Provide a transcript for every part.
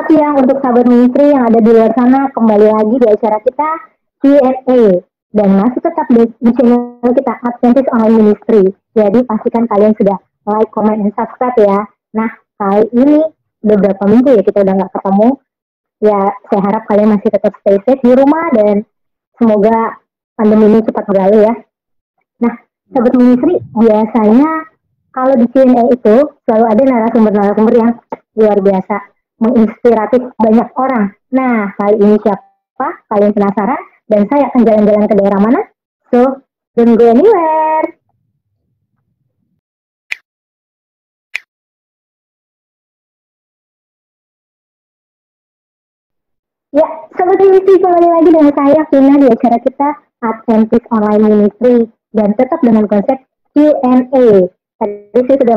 siang untuk sahabat ministry yang ada di luar sana. Kembali lagi di acara kita Q&A. Dan masih tetap di channel kita Adventist Online Ministry. Jadi pastikan kalian sudah like, comment, dan subscribe ya. Nah, kali ini udah berapa minggu ya kita udah nggak ketemu. Ya, saya harap kalian masih tetap stay safe di rumah dan semoga pandemi ini cepat berlalu ya. Nah, sahabat ministry, biasanya kalau di Q&A itu selalu ada narasumber-narasumber yang luar biasa, menginspiratif banyak orang. Nah, kali ini siapa? Kalian penasaran? Dan saya akan jalan-jalan ke daerah mana? So, don't go anywhere. Ya, sahabat ministry, kembali lagi dengan saya, Vina, di acara kita Adventist Online Ministry. Dan tetap dengan konsep Q&A. Tadi saya sudah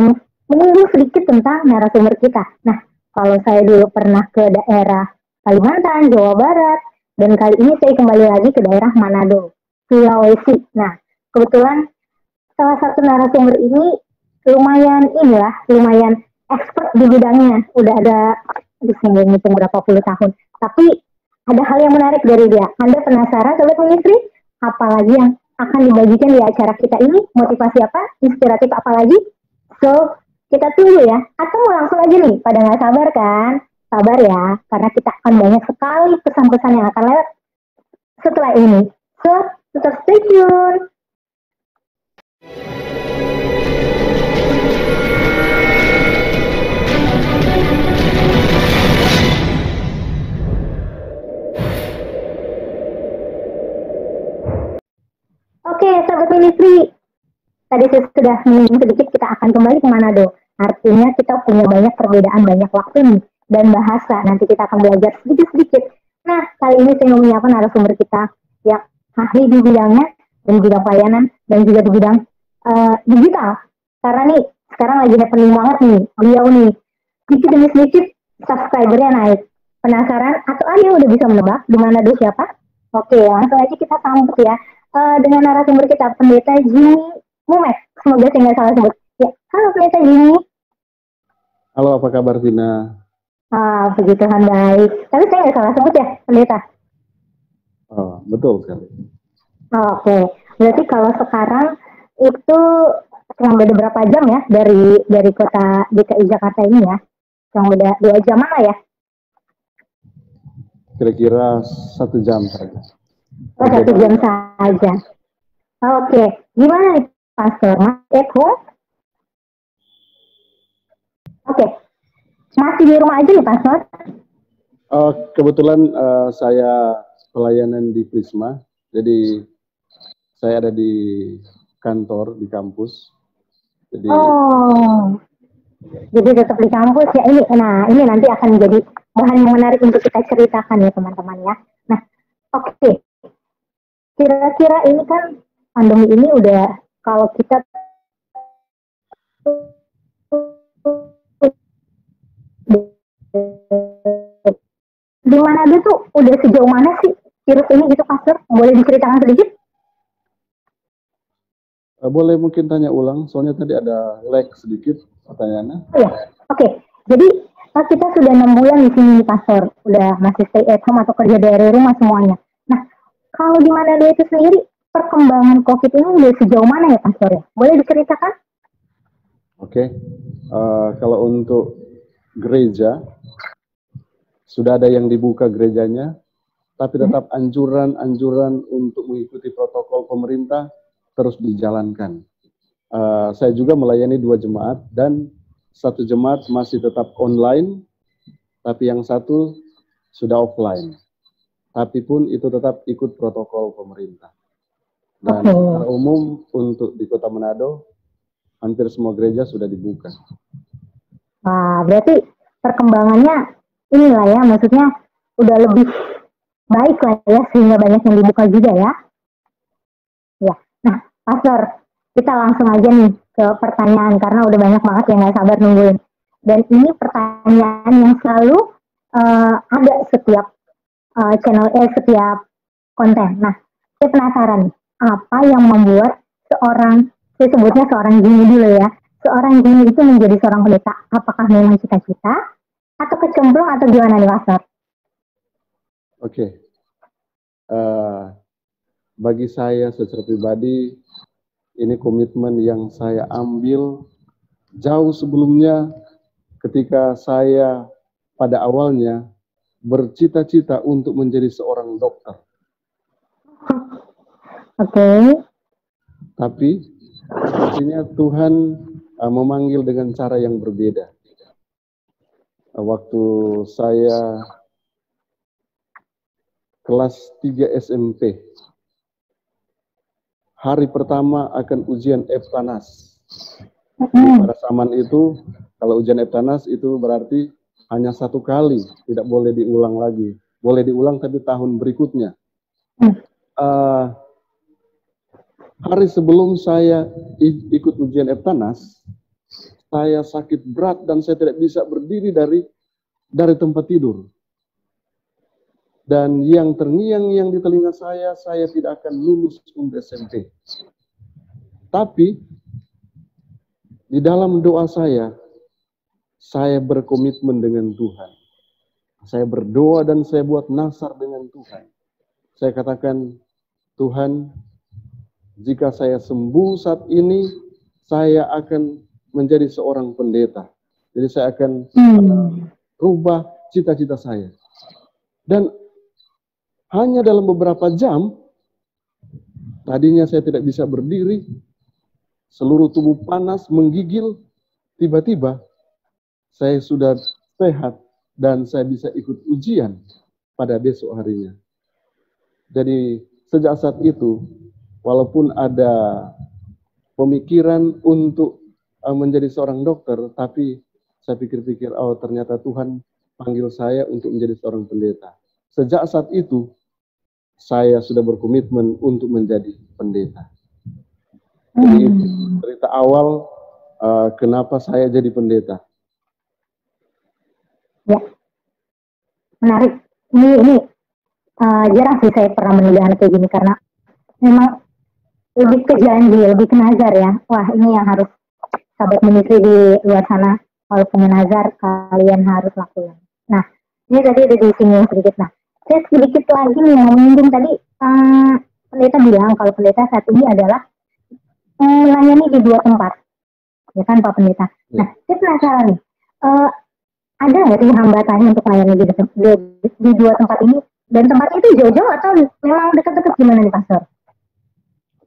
menyinggung sedikit tentang narasumber kita. Nah, kalau saya dulu pernah ke daerah Kalimantan, Jawa Barat, dan kali ini saya kembali lagi ke daerah Manado, Sulawesi. Nah, kebetulan salah satu narasumber ini lumayan expert di bidangnya. Udah ada di sini ngitung berapa puluh tahun. Tapi ada hal yang menarik dari dia. Anda penasaran, sobat ministry? Apalagi yang akan dibagikan di acara kita ini? Motivasi apa? Inspiratif apa lagi? So, kita tunggu ya. Atau mau langsung aja nih, pada nggak sabar kan? Sabar ya, karena kita akan banyak sekali pesan-pesan yang akan lewat setelah ini. So, tetap stay tune. Oke, sahabat ministry. Tadi saya sudah menyinggung sedikit, kita akan kembali ke Manado. Artinya kita punya banyak perbedaan, banyak waktu nih, dan bahasa. Nanti kita akan belajar sedikit-sedikit. Nah, kali ini saya mau menyiapkan narasumber kita yang ahli di bidangnya, dan bidang pelayanan, dan juga di bidang digital. Karena nih, sekarang lagi happening banget nih, beliau nih, sedikit demi sedikit subscribernya naik. Penasaran? Atau ada yang udah bisa menebak di Manado siapa? Oke, langsung aja kita sambut ya. Dengan narasumber kita, Pendeta Jimmy Mumet. Semoga saya nggak salah sebut. Ya, halo Pendeta Jimmy. Halo, apa kabar Tina? Puji Tuhan baik. Tapi saya nggak salah sebut ya, Pendeta? Oh, betul sekali. Oke. Berarti kalau sekarang itu cuma beda berapa jam ya dari kota DKI Jakarta ini ya? Cuma beda 2 jam lah ya? Kira-kira 1 jam saja. Oh, 1 jam saja. Oke. Gimana nih, Pastor? At home? Oke. Masih di rumah aja nih, Pastor? Kebetulan saya pelayanan di Prisma, jadi saya ada di kantor, di kampus. Jadi, jadi tetap di kampus ya ini. Nah, ini nanti akan menjadi bahan yang menarik untuk kita ceritakan ya teman-teman ya. Nah, oke. Kira-kira ini kan pandemi ini udah, kalau kita di Manado tuh udah sejauh mana sih virus ini gitu, Pastor? Boleh diceritakan sedikit? boleh mungkin tanya ulang, soalnya tadi ada lag sedikit pertanyaannya. Oh ya, oke. Jadi kita sudah 6 bulan di sini, Pastor. Udah masih stay at home atau kerja dari rumah semuanya. Nah, kalau di Manado itu sendiri, perkembangan COVID ini udah sejauh mana ya, Pastor ya? Boleh diceritakan? Oke. Kalau untuk gereja, sudah ada yang dibuka gerejanya, tapi tetap anjuran untuk mengikuti protokol pemerintah terus dijalankan. Saya juga melayani 2 jemaat, dan 1 jemaat masih tetap online, tapi yang 1 sudah offline. Tapi pun itu tetap ikut protokol pemerintah. Dan secara umum untuk di Kota Manado, hampir semua gereja sudah dibuka. Berarti perkembangannya inilah ya, maksudnya udah lebih baik lah ya, sehingga banyak yang dibuka juga ya. Ya, nah Pastor, kita langsung aja nih ke pertanyaan, karena udah banyak banget yang nggak sabar nungguin. Dan ini pertanyaan yang selalu ada setiap channel, setiap konten. Nah, saya penasaran nih, apa yang membuat saya sebutnya seorang Jimmy dulu ya, seorang Jimmy itu menjadi seorang pendeta? Apakah memang cita-cita, atau kecemplung atau gimana nih Pastor? Oke. Bagi saya secara pribadi, ini komitmen yang saya ambil jauh sebelumnya ketika saya pada awalnya bercita-cita untuk menjadi seorang dokter. Oke. Tapi sepertinya Tuhan memanggil dengan cara yang berbeda. Waktu saya kelas 3 SMP, hari pertama akan ujian Eptanas. Pada zaman itu, kalau ujian Eptanas itu berarti hanya 1 kali, tidak boleh diulang lagi. Boleh diulang tapi tahun berikutnya. Hari sebelum saya ikut ujian Eptanas, saya sakit berat dan saya tidak bisa berdiri dari tempat tidur. Dan yang terngiang-ngiang di telinga saya tidak akan lulus untuk SMP. Tapi di dalam doa saya berkomitmen dengan Tuhan. Saya berdoa dan saya buat nasar dengan Tuhan. Saya katakan, Tuhan, jika saya sembuh saat ini, saya akan menjadi seorang pendeta. Jadi saya akan rubah cita-cita saya. Dan hanya dalam beberapa jam, tadinya saya tidak bisa berdiri, seluruh tubuh panas, menggigil, tiba-tiba saya sudah sehat dan saya bisa ikut ujian pada besok harinya. Jadi sejak saat itu, walaupun ada pemikiran untuk menjadi seorang dokter, tapi saya pikir-pikir, oh ternyata Tuhan panggil saya untuk menjadi seorang pendeta. Sejak saat itu, saya sudah berkomitmen untuk menjadi pendeta. Jadi itu cerita awal kenapa saya jadi pendeta. Ya, menarik. Ini jarang sih saya pernah mendengar kayak gini karena memang lebih ke janji, lebih ke nazar ya. Wah, ini yang harus sahabat ministry di luar sana, kalau punya nazar kalian harus lakukan. Nah, ini tadi udah disinggung sedikit. Nah, saya sedikit lagi nih yang menyinggung tadi, pendeta bilang kalau pendeta saat ini adalah melayani di 2 tempat, ya kan Pak Pendeta. Nah, saya penasaran nih, ada nggak sih hambatannya untuk melayani di 2 tempat ini? Dan tempatnya itu jauh-jauh atau memang dekat-dekat, gimana nih Pastor?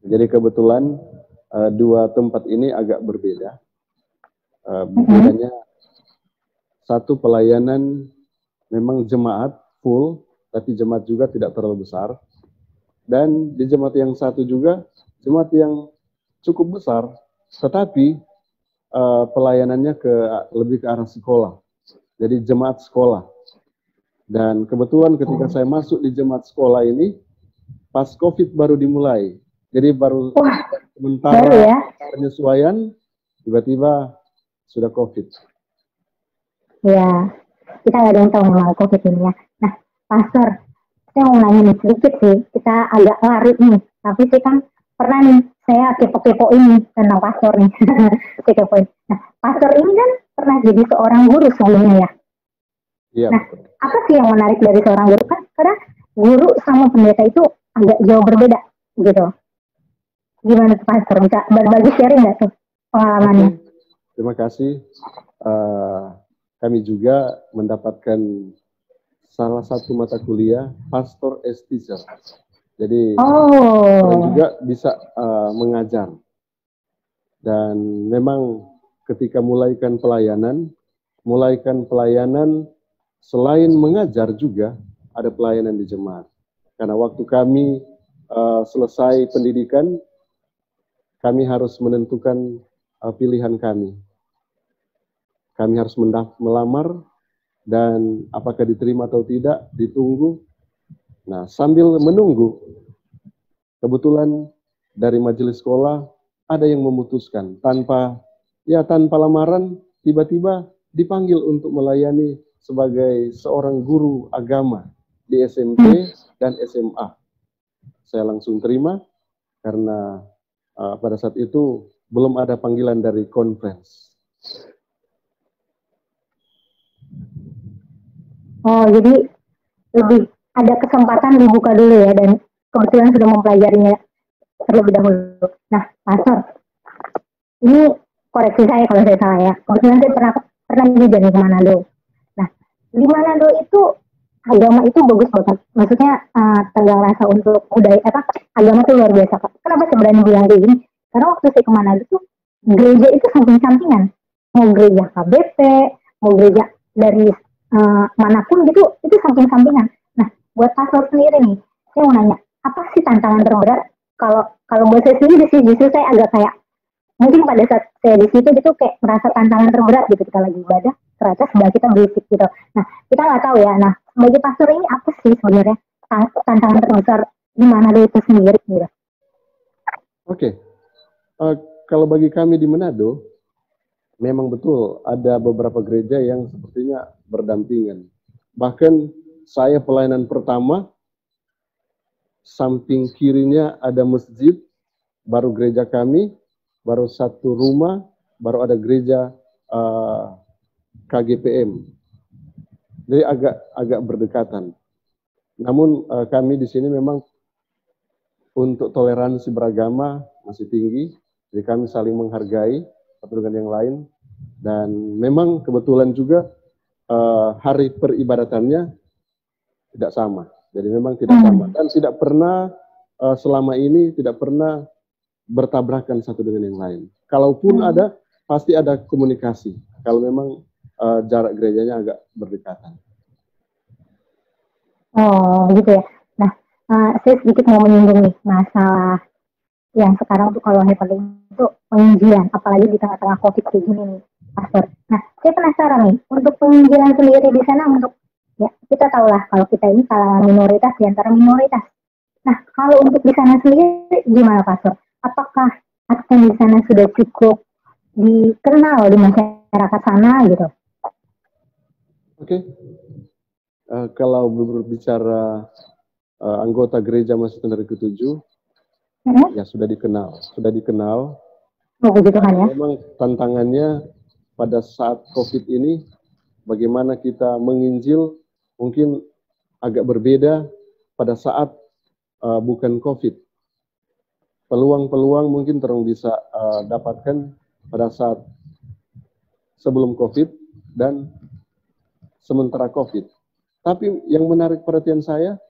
Jadi kebetulan 2 tempat ini agak berbeda. Bedanya, satu pelayanan memang jemaat full, tapi jemaat juga tidak terlalu besar. Dan di jemaat yang satu juga, jemaat yang cukup besar, tetapi pelayanannya lebih ke arah sekolah. Jadi jemaat sekolah. Dan kebetulan ketika saya masuk di jemaat sekolah ini, pas COVID baru dimulai. Jadi baru sementara penyesuaian, tiba-tiba sudah COVID. Ya, kita nggak ada yang tahu mengenai COVID ini ya. Nah, Pastor, saya mau nanya nih sedikit sih, kita agak lari nih, tapi saya kan pernah nih, saya kepo-kepo ini tentang Pastor nih. Kepoin. Nah, Pastor ini kan pernah jadi seorang guru sebelumnya ya. Iya. Nah, apa sih yang menarik dari seorang guru kan? Karena guru sama pendeta itu agak jauh berbeda gitu. Gimana tuh Pastor? Bisa berbagi sharing nggak tuh pengalamannya? Terima kasih. Kami juga mendapatkan salah satu mata kuliah Pastor as Teacher. Jadi kalian juga bisa mengajar. Dan memang ketika mulaikan pelayanan selain mengajar juga ada pelayanan di jemaat. Karena waktu kami selesai pendidikan, kami harus menentukan pilihan kami. Kami harus melamar dan apakah diterima atau tidak, ditunggu. Nah, sambil menunggu, kebetulan dari majelis sekolah ada yang memutuskan tanpa lamaran, tiba-tiba dipanggil untuk melayani sebagai seorang guru agama di SMP dan SMA. Saya langsung terima karena pada saat itu belum ada panggilan dari conference. Oh, jadi lebih ada kesempatan dibuka dulu ya, dan kebetulan sudah mempelajarinya terlebih dahulu. Nah, Pastor, ini koreksi saya kalau saya salah ya. Kebetulan saya pernah juga nih ke Manado. Nah, di Manado itu agama itu bagus banget. Maksudnya tegang rasa untuk budaya agama itu luar biasa, Kak. Kenapa saya berani bilang kayak gini? Karena waktu saya ke Manado tuh gereja itu samping-sampingan. Mau gereja KBP, mau gereja dari manapun gitu, itu samping-sampingan. Nah, buat pastor sendiri nih, saya mau nanya, apa sih tantangan terberat? Kalau buat saya sendiri sih, justru saya agak kayak, mungkin pada saat saya di situ gitu kayak merasa tantangan terberat gitu, kita lagi ibadah, ternyata sebelah kita berisik gitu. Nah, kita nggak tahu ya. Nah, sebagai pastor ini apa sih sebenarnya tantangan terbesar di Manado itu sendiri gitu? Oke. Kalau bagi kami di Manado, memang betul ada beberapa gereja yang sepertinya berdampingan. Bahkan saya pelayanan pertama, samping kirinya ada masjid, baru gereja kami, baru satu rumah, baru ada gereja KGPM. Jadi agak berdekatan. Namun kami di sini memang untuk toleransi beragama masih tinggi, jadi kami saling menghargai satu dengan yang lain. Dan memang kebetulan juga hari peribadatannya tidak sama. Jadi memang tidak sama. Dan tidak pernah selama ini tidak pernah bertabrakan satu dengan yang lain. Kalaupun ada, pasti ada komunikasi. Kalau memang jarak gerejanya agak berdekatan. Oh, begitu ya. Nah, saya sedikit mau menyinggung nih masalah yang sekarang tuh kalau happening itu penginjilan, apalagi di tengah-tengah COVID kayak gini nih, Pastor. Nah, saya penasaran nih, untuk penginjilan sendiri di sana, untuk ya kita tahulah kalau kita ini kalangan minoritas di antara minoritas. Nah, kalau untuk di sana sendiri gimana, Pastor? Apakah Advent di sana sudah cukup dikenal di masyarakat sana gitu? Oke. Kalau berbicara anggota gereja Masjid Tentara ke-7, ya sudah dikenal. Oh, begitu kan ya? Memang tantangannya pada saat COVID ini, bagaimana kita menginjil mungkin agak berbeda pada saat bukan COVID. Peluang-peluang mungkin terang bisa dapatkan pada saat sebelum COVID dan sementara COVID. Tapi yang menarik perhatian saya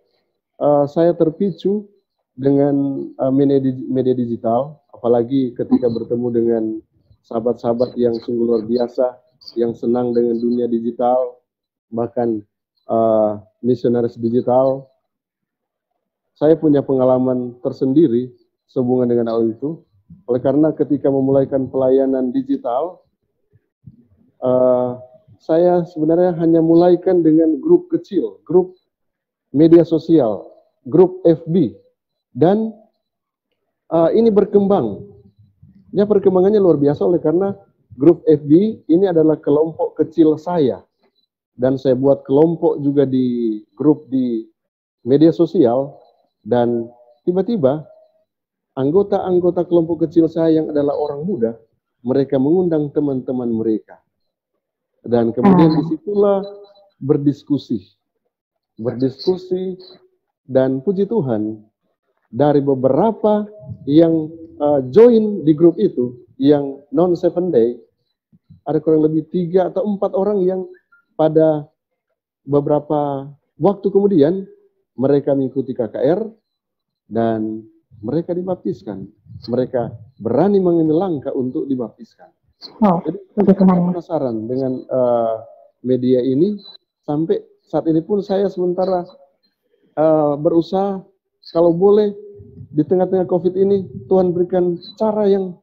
terpicu dengan media digital, apalagi ketika bertemu dengan sahabat-sahabat yang sungguh luar biasa, yang senang dengan dunia digital, bahkan misionaris digital. Saya punya pengalaman tersendiri sehubungan dengan hal itu, oleh karena ketika memulaikan pelayanan digital, saya sebenarnya hanya mulaikan dengan grup kecil, grup media sosial, grup FB, dan ini berkembang. Ya, perkembangannya luar biasa oleh karena grup FB ini adalah kelompok kecil saya, dan saya buat kelompok juga di grup di media sosial, dan tiba-tiba anggota-anggota kelompok kecil saya yang adalah orang muda, mereka mengundang teman-teman mereka. Dan kemudian disitulah berdiskusi, dan puji Tuhan, dari beberapa yang join di grup itu, yang non-7 day, ada kurang lebih 3 atau 4 orang yang pada beberapa waktu kemudian, mereka mengikuti KKR, dan mereka dibaptiskan. Mereka berani mengambil langkah untuk dibaptiskan. Jadi saya penasaran dengan media ini, sampai saat ini pun saya sementara berusaha, kalau boleh di tengah-tengah COVID ini, Tuhan berikan cara yang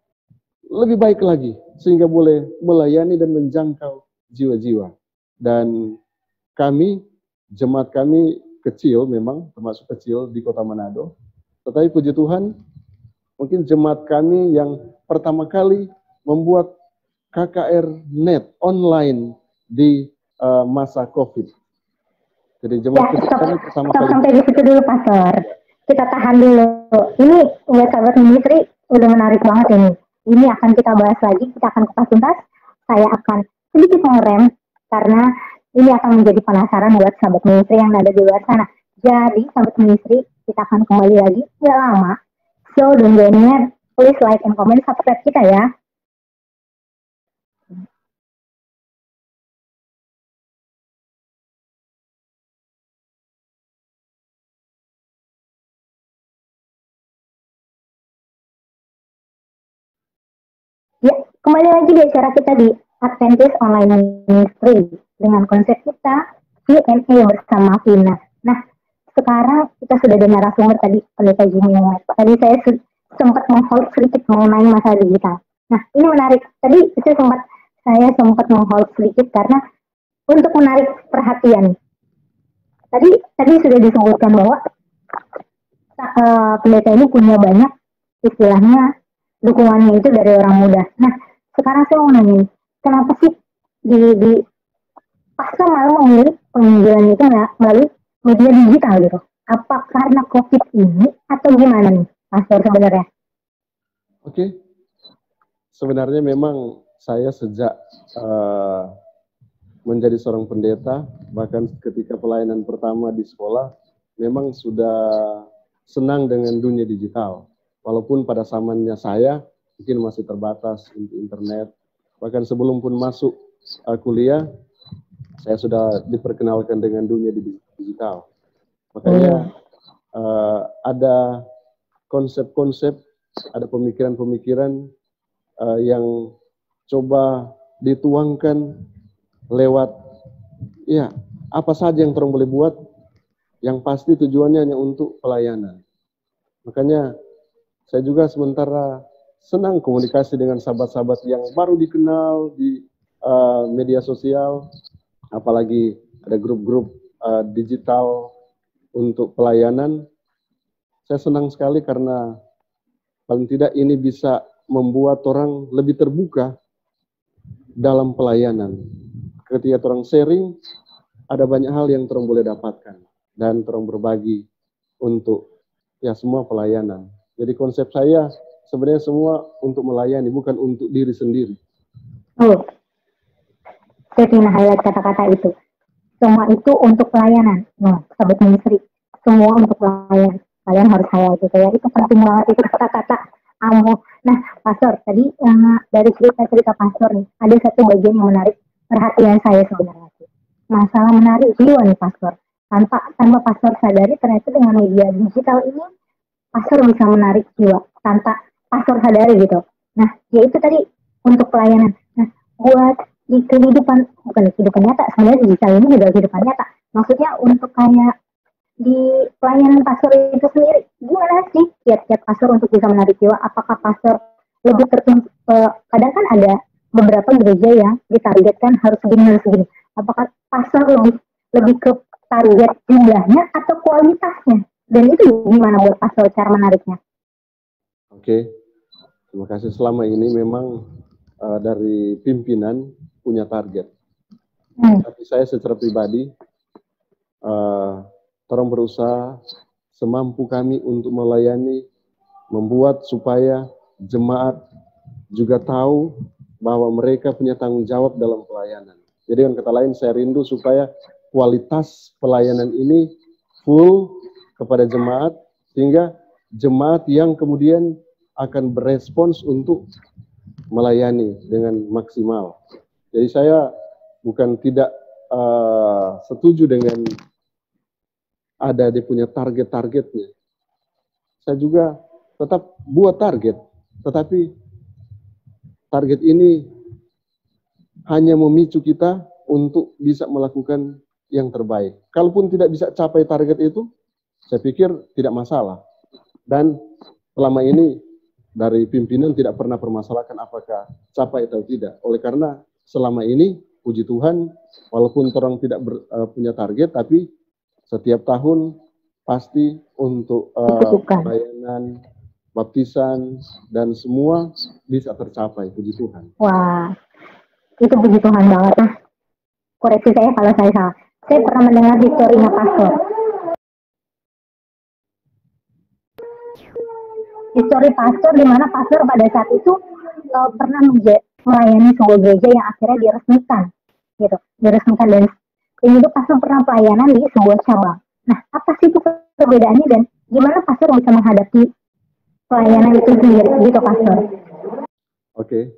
lebih baik lagi, sehingga boleh melayani dan menjangkau jiwa-jiwa. Dan kami, jemaat kami kecil memang, termasuk kecil di Kota Manado, tetapi puji Tuhan, mungkin jemaat kami yang pertama kali membuat KKR net online di masa COVID. Jadi jemaat kami pertama kali. Sampai di situ dulu, Pastor. Kita tahan dulu. Ini buat sahabat ministry udah menarik banget ini. Ini akan kita bahas lagi, kita akan kupas tuntas. Saya akan sedikit mengerem karena ini akan menjadi penasaran buat sahabat ministry yang ada di luar sana. Jadi sahabat ministry, kita akan kembali lagi gak lama. So don't go anywhere. Please like and comment, subscribe kita ya. Ya, kembali lagi di acara kita di Adventist Online Ministry dengan konsep kita Q&A bersama Vina. Nah, sekarang kita sudah ada narasumber tadi, Pendeta Jimmy. Tadi saya sempat meng-hold sedikit mengenai masalah digital. Nah, ini menarik. Tadi saya sempat meng-hold sedikit karena untuk menarik perhatian. Tadi sudah disebutkan bahwa pendeta ini punya banyak istilahnya dukungannya itu dari orang muda. Nah, sekarang saya mau nanya, kenapa sih di pastor malah memilih penginjilan itu melalui media digital gitu? Apa karena COVID ini atau gimana nih, pastor sebenarnya? Oke. Sebenarnya memang saya sejak menjadi seorang pendeta, bahkan ketika pelayanan pertama di sekolah, memang sudah senang dengan dunia digital. Walaupun pada zamannya saya mungkin masih terbatas untuk internet. Bahkan sebelum pun masuk kuliah, saya sudah diperkenalkan dengan dunia digital. Makanya ada konsep-konsep, ada pemikiran-pemikiran yang coba dituangkan lewat, ya apa saja yang orang boleh buat, yang pasti tujuannya hanya untuk pelayanan. Makanya saya juga sementara senang komunikasi dengan sahabat-sahabat yang baru dikenal di media sosial, apalagi ada grup-grup digital untuk pelayanan. Saya senang sekali karena paling tidak ini bisa membuat orang lebih terbuka dalam pelayanan. Ketika orang sharing, ada banyak hal yang orang boleh dapatkan dan orang berbagi untuk ya semua pelayanan. Jadi konsep saya sebenarnya semua untuk melayani, bukan untuk diri sendiri. Oh, saya ingin highlight kata-kata itu. Semua itu untuk pelayanan. Nah, sahabat ministry, semua untuk pelayanan. Kalian harus highlight itu ya. Itu penting banget, itu kata-kata kamu. Nah, pastor, tadi dari cerita-cerita pastor nih, ada satu bagian yang menarik perhatian saya sebenarnya. Masalah menarik jiwa nih pastor. Tanpa pastor sadari, ternyata dengan media digital ini pastor bisa menarik jiwa tanpa pastor sadari gitu. Nah, yaitu tadi untuk pelayanan. Nah, buat di kehidupan, bukan di kehidupan nyata, sebenarnya digital ini juga kehidupan nyata. Maksudnya untuk kayak di pelayanan pastor itu sendiri, gimana sih kiat-kiat pastor untuk bisa menarik jiwa? Apakah pastor lebih tertentu? Kadang kan ada beberapa gereja yang ditargetkan harus segini. Apakah pastor lebih ke target jumlahnya atau kualitasnya? Dan itu gimana buat pastor cara menariknya? Oke, terima kasih. Selama ini memang dari pimpinan punya target. Tapi saya secara pribadi, orang berusaha semampu kami untuk melayani, membuat supaya jemaat juga tahu bahwa mereka punya tanggung jawab dalam pelayanan. Jadi dengan kata lain, saya rindu supaya kualitas pelayanan ini full kepada jemaat, sehingga jemaat yang kemudian akan berespons untuk melayani dengan maksimal. Jadi saya bukan tidak setuju dengan ada dia punya target-targetnya. Saya juga tetap buat target, tetapi target ini hanya memicu kita untuk bisa melakukan yang terbaik. Kalaupun tidak bisa capai target itu, saya pikir tidak masalah. Dan selama ini dari pimpinan tidak pernah permasalahkan apakah capai atau tidak. Oleh karena selama ini, puji Tuhan, walaupun orang tidak punya target, tapi setiap tahun pasti untuk pelayanan, baptisan, dan semua bisa tercapai, puji Tuhan. Wah, itu puji Tuhan banget. Nah, koreksi saya kalau saya salah. Saya pernah mendengar historinya pastor. Histori pastor di mana pastor pada saat itu pernah melayani sebuah gereja yang akhirnya diresmikan, gitu, diresmikan dan ini tuh pastor pernah pelayanan di sebuah cabang. Nah, apa sih itu perbedaannya dan gimana pastor bisa menghadapi pelayanan itu sendiri gitu pastor? Oke.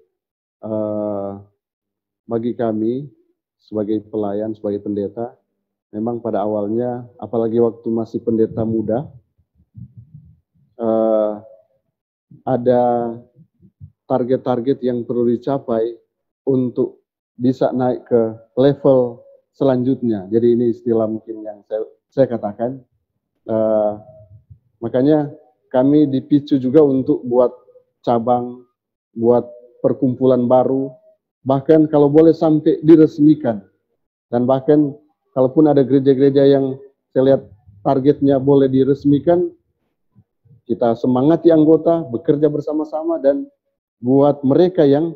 Bagi kami sebagai pelayan, sebagai pendeta, memang pada awalnya, apalagi waktu masih pendeta muda, ada target-target yang perlu dicapai untuk bisa naik ke level selanjutnya. Jadi ini istilah mungkin yang saya katakan. Makanya kami dipicu juga untuk buat cabang, buat perkumpulan baru, bahkan kalau boleh sampai diresmikan. Dan bahkan kalaupun ada gereja-gereja yang saya lihat targetnya boleh diresmikan, kita semangati anggota, bekerja bersama-sama dan buat mereka yang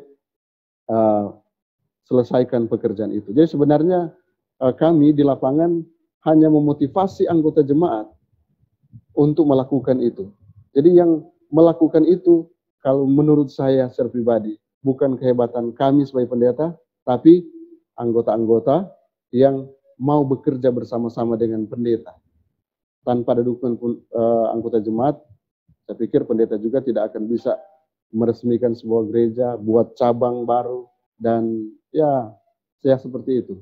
selesaikan pekerjaan itu. Jadi sebenarnya kami di lapangan hanya memotivasi anggota jemaat untuk melakukan itu. Jadi yang melakukan itu, kalau menurut saya secara pribadi, bukan kehebatan kami sebagai pendeta, tapi anggota-anggota yang mau bekerja bersama-sama dengan pendeta. Tanpa ada dukungan anggota jemaat, saya pikir pendeta juga tidak akan bisa meresmikan sebuah gereja, buat cabang baru, dan ya, saya seperti itu.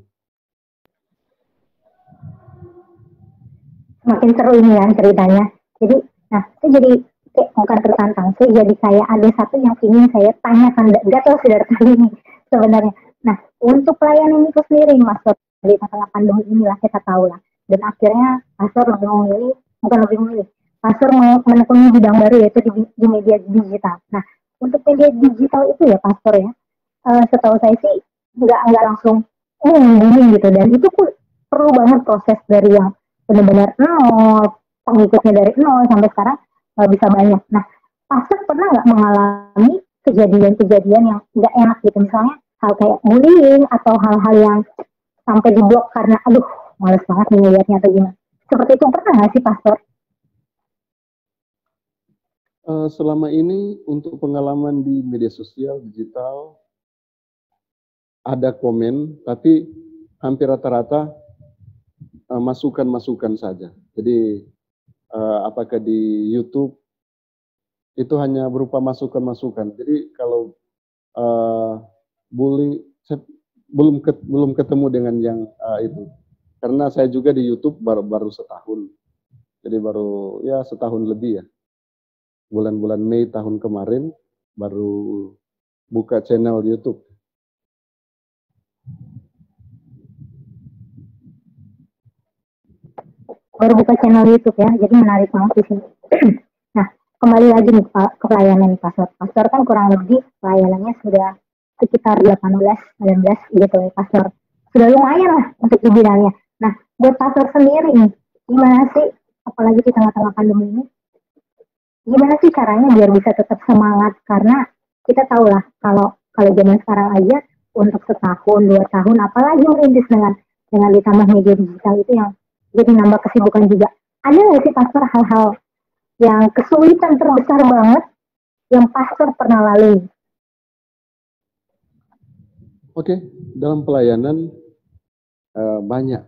Makin seru ini ya ceritanya. Jadi, nah, saya jadi bukan tertantang, saya jadi kayak ada satu yang ingin saya tanyakan, nggak tahu sudah kali ini sebenarnya. Nah, untuk pelayanan itu sendiri, Mas, di tengah pandemi inilah kita tahu lah. Dan akhirnya pastor lebih memilih, bukan lebih memilih, pastor menekuni bidang baru yaitu di media digital. Nah, untuk media digital itu ya pastor ya, setahu saya sih nggak langsung booming gitu, dan itu pun perlu banget proses dari yang benar-benar nol, pengikutnya dari nol sampai sekarang bisa banyak. Nah, pastor pernah nggak mengalami kejadian-kejadian yang nggak enak gitu, misalnya hal kayak bullying atau hal-hal yang sampai diblok karena aduh males banget nih ngeliatnya atau gimana? Seperti itu pernah nggak sih pastor? Selama ini untuk pengalaman di media sosial digital ada komen, tapi hampir rata-rata masukan-masukan saja. Jadi apakah di YouTube itu hanya berupa masukan-masukan. Jadi kalau bullying, saya belum ketemu dengan yang itu. Karena saya juga di YouTube baru setahun. Jadi baru ya setahun lebih ya. Bulan-bulan Mei tahun kemarin baru buka channel YouTube. Baru buka channel YouTube ya, jadi menarik banget di sini. Nah, kembali lagi nih ke pelayanan pastor. Pastor kan kurang lebih pelayanannya sudah sekitar 18-19 gitu ya pastor. Sudah lumayan lah untuk di bidangnya. Nah, buat pastor sendiri nih, gimana sih, apalagi di tengah-tengah pandemi ini, gimana sih caranya biar bisa tetap semangat? Karena kita tahu lah kalau zaman sekarang aja untuk setahun, 2 tahun, apalagi merintis dengan ditambah media digital itu yang jadi nambah kesibukan juga. Ada nggak sih pastor hal-hal yang kesulitan terbesar banget yang pastor pernah lalui? Oke, dalam pelayanan banyak.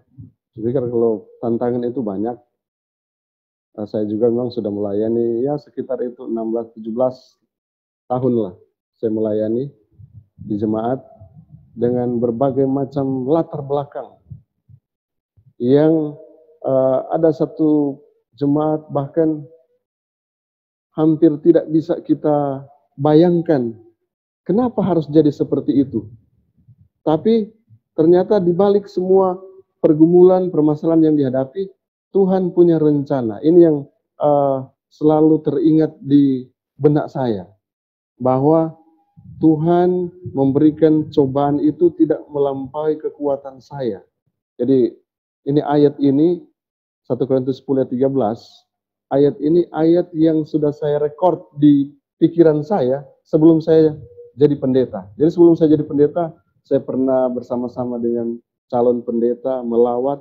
Jadi kalau tantangan itu banyak, saya juga memang sudah melayani ya sekitar itu 16-17 tahun lah saya melayani di jemaat dengan berbagai macam latar belakang. Yang ada satu jemaat bahkan hampir tidak bisa kita bayangkan kenapa harus jadi seperti itu. Tapi ternyata di balik semua pergumulan, permasalahan yang dihadapi, Tuhan punya rencana. Ini yang selalu teringat di benak saya. Bahwa Tuhan memberikan cobaan itu tidak melampaui kekuatan saya. Jadi ini ayat ini, 1 Korintus 10 ayat 13, ayat ini ayat yang sudah saya rekord di pikiran saya sebelum saya jadi pendeta. Jadi sebelum saya jadi pendeta, saya pernah bersama-sama dengan calon pendeta melawat,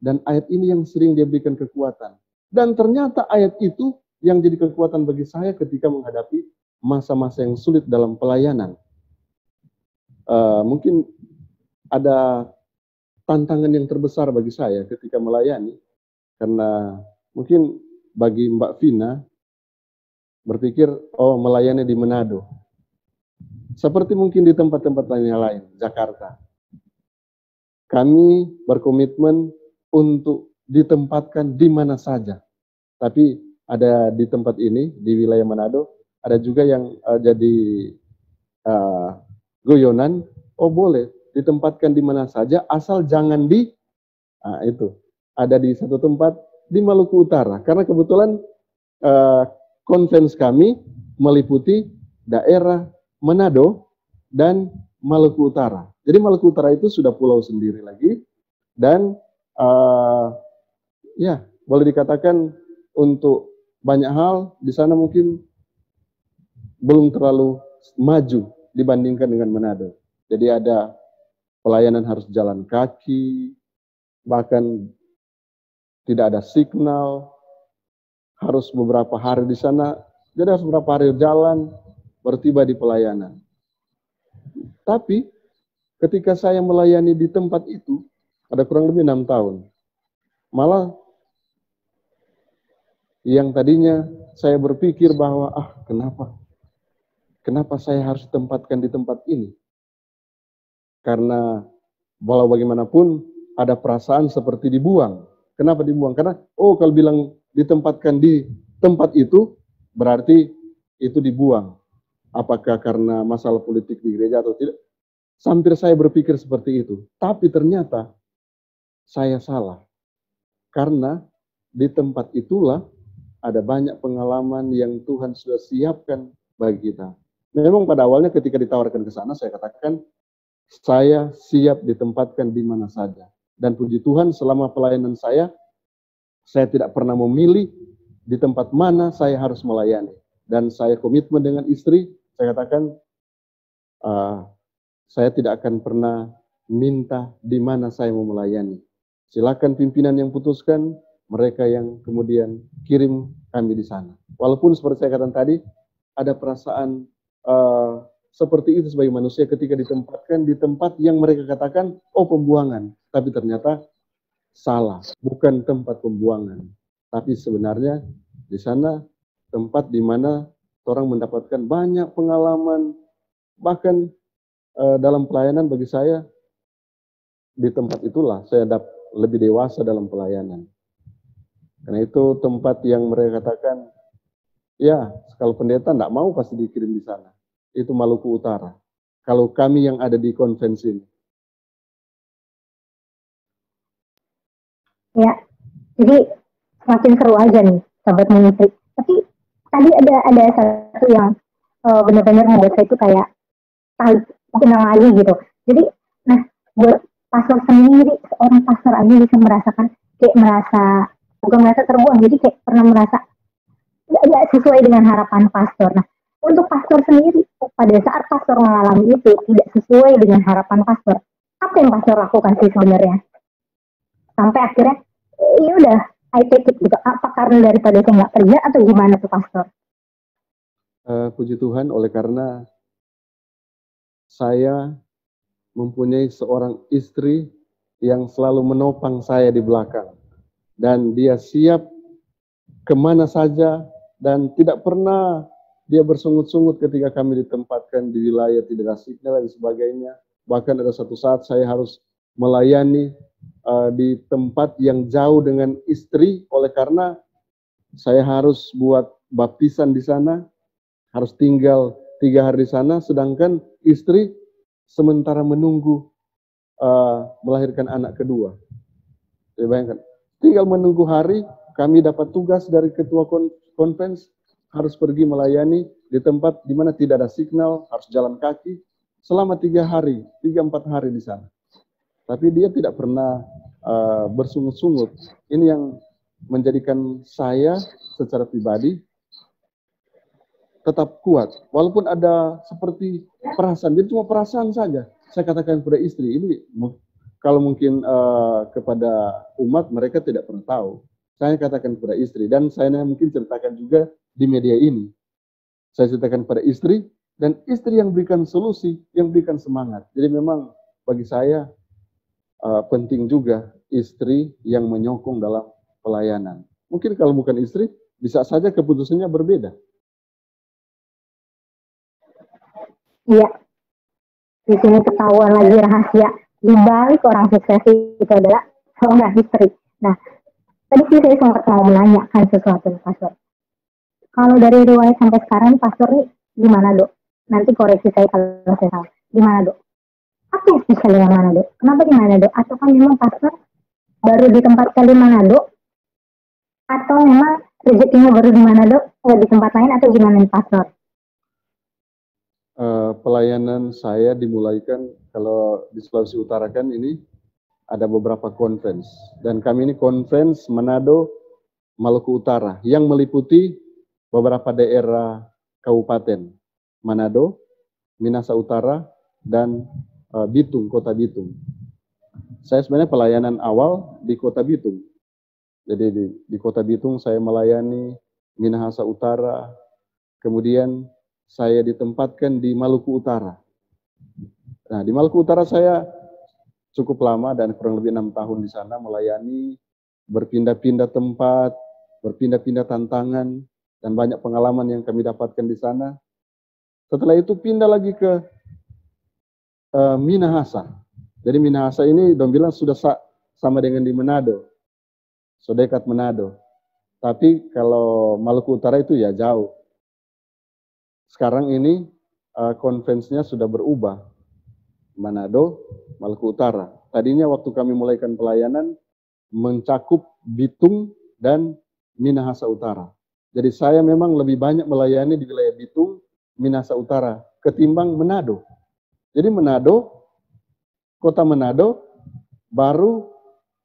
dan ayat ini yang sering dia berikan kekuatan. Dan ternyata ayat itu yang jadi kekuatan bagi saya ketika menghadapi masa-masa yang sulit dalam pelayanan. Mungkin ada tantangan yang terbesar bagi saya ketika melayani, karena mungkin bagi Mbak Vina berpikir, oh melayani di Manado. Seperti mungkin di tempat-tempat lain, Jakarta. Kami berkomitmen untuk ditempatkan di mana saja. Tapi ada di tempat ini, di wilayah Manado, ada juga yang jadi guyonan, oh boleh ditempatkan di mana saja, asal jangan di, itu, ada di satu tempat di Maluku Utara. Karena kebetulan conference kami meliputi daerah Manado dan Maluku Utara. Jadi Maluku Utara itu sudah pulau sendiri lagi, dan ya boleh dikatakan untuk banyak hal di sana mungkin belum terlalu maju dibandingkan dengan Manado. Jadi ada pelayanan harus jalan kaki, bahkan tidak ada signal, harus beberapa hari di sana, jadi harus beberapa hari jalan, baru tiba di pelayanan. Tapi ketika saya melayani di tempat itu, ada kurang lebih 6 tahun, malah yang tadinya saya berpikir bahwa, kenapa saya harus ditempatkan di tempat ini? Karena walau bagaimanapun ada perasaan seperti dibuang. Kenapa dibuang? Karena, kalau bilang ditempatkan di tempat itu, berarti itu dibuang. Apakah karena masalah politik di gereja atau tidak? Sampai saya berpikir seperti itu. Tapi ternyata saya salah. Karena di tempat itulah ada banyak pengalaman yang Tuhan sudah siapkan bagi kita. Memang pada awalnya ketika ditawarkan ke sana, saya katakan, saya siap ditempatkan di mana saja. Dan puji Tuhan selama pelayanan saya tidak pernah memilih di tempat mana saya harus melayani. Dan saya komitmen dengan istri, saya katakan, saya tidak akan pernah minta di mana saya mau melayani. Silakan pimpinan yang putuskan, mereka yang kemudian kirim kami di sana. Walaupun seperti saya katakan tadi, ada perasaan seperti itu sebagai manusia ketika ditempatkan di tempat yang mereka katakan, pembuangan. Tapi ternyata salah, bukan tempat pembuangan. Tapi sebenarnya di sana tempat di mana orang mendapatkan banyak pengalaman, bahkan dalam pelayanan bagi saya, di tempat itulah saya lebih dewasa dalam pelayanan. Karena itu tempat yang mereka katakan, ya kalau pendeta tidak mau pasti dikirim di sana. Itu Maluku Utara. Kalau kami yang ada di konvensi ini. Ya, jadi semakin seru aja nih, Sobat Ministry. Tapi tadi ada satu yang benar-benar membuat saya itu kayak tenang lagi gitu. Jadi, buat pastor sendiri, seorang pastor aja bisa merasakan bukan merasa terbuang, jadi kayak pernah merasa nggak sesuai dengan harapan pastor. Nah, untuk pastor sendiri, pada saat pastor mengalami itu tidak sesuai dengan harapan pastor, apa yang pastor lakukan sih sebenarnya? Sampai akhirnya, ya udah, I take it gitu. Apa karena daripada saya nggak kerja atau gimana tuh pastor? Puji Tuhan, oleh karena saya mempunyai seorang istri yang selalu menopang saya di belakang. Dan dia siap kemana saja dan tidak pernah dia bersungut-sungut ketika kami ditempatkan di wilayah tidak ada signal dan sebagainya. Bahkan ada satu saat saya harus melayani di tempat yang jauh dengan istri, oleh karena saya harus buat baptisan di sana, harus tinggal 3 hari di sana, sedangkan istri sementara menunggu melahirkan anak kedua. Jadi bayangkan, tinggal menunggu hari, kami dapat tugas dari ketua konvens, harus pergi melayani di tempat di mana tidak ada signal, harus jalan kaki, selama 3 hari, 3-4 hari di sana. Tapi dia tidak pernah bersungut-sungut. Ini yang menjadikan saya secara pribadi tetap kuat. Walaupun ada seperti perasaan, jadi cuma perasaan saja. Saya katakan kepada istri, ini kalau mungkin kepada umat mereka tidak pernah tahu. Saya katakan kepada istri, dan saya mungkin ceritakan juga di media ini. Saya ceritakan pada istri, dan istri yang berikan solusi, yang berikan semangat. Jadi memang bagi saya, penting juga istri yang menyokong dalam pelayanan. Mungkin kalau bukan istri, bisa saja keputusannya berbeda. Iya, di sini ketahuan lagi rahasia di balik orang sukses itu adalah seorang istri. Nah, tadi sih saya sempat mau menanyakan sesuatu nih, Pastor. Kalau dari riwayat sampai sekarang, Pastor nih gimana, Dok? Nanti koreksi saya kalau saya salah. Gimana, Dok? Apa yang spesial dengan Manado? Kenapa di Manado? Atau kan memang Pastor baru ditempatkan di Manado? Atau memang rezekinya baru di Manado, di tempat lain, atau gimana nih, Pastor? Pelayanan saya dimulaikan kalau di Sulawesi Utara kan ini ada beberapa conference, dan kami ini conference Manado, Maluku Utara yang meliputi beberapa daerah kabupaten Manado, Minahasa Utara, dan Bitung, Kota Bitung. Saya sebenarnya pelayanan awal di Kota Bitung. Jadi di Kota Bitung saya melayani Minahasa Utara, kemudian saya ditempatkan di Maluku Utara. Nah, di Maluku Utara saya cukup lama dan kurang lebih 6 tahun di sana melayani, berpindah-pindah tempat, berpindah-pindah tantangan, dan banyak pengalaman yang kami dapatkan di sana. Setelah itu pindah lagi ke Minahasa. Jadi Minahasa ini dong bilang sudah sama dengan di Manado, so dekat Manado. Tapi kalau Maluku Utara itu ya jauh. Sekarang ini konferensinya sudah berubah, Manado, Maluku Utara. Tadinya waktu kami mulaikan pelayanan mencakup Bitung dan Minahasa Utara. Jadi saya memang lebih banyak melayani di wilayah Bitung, Minahasa Utara ketimbang Manado. Jadi Manado, kota Manado, baru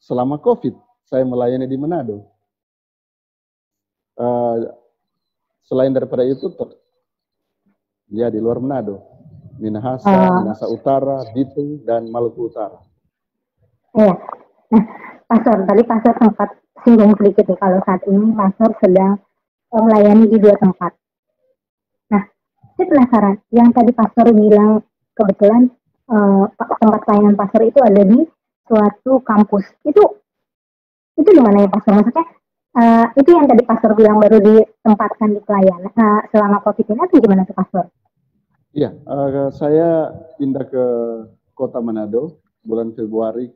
selama COVID saya melayani di Manado. Selain daripada itu, ya di luar Manado, Minahasa, Minahasa Utara, Bitung, dan Maluku Utara. Iya. Nah, Pastor, tadi Pastor sempat singgung sedikit nih kalau saat ini Pastor sedang melayani di 2 tempat. Nah, saya penasaran, yang tadi Pastor bilang kebetulan tempat pelayanan Pastor itu ada di suatu kampus. Itu di mana ya, Pastor? Maksudnya itu yang tadi Pastor bilang baru ditempatkan di pelayanan selama COVID ini, atau gimana tuh, Pastor? Iya, saya pindah ke kota Manado bulan Februari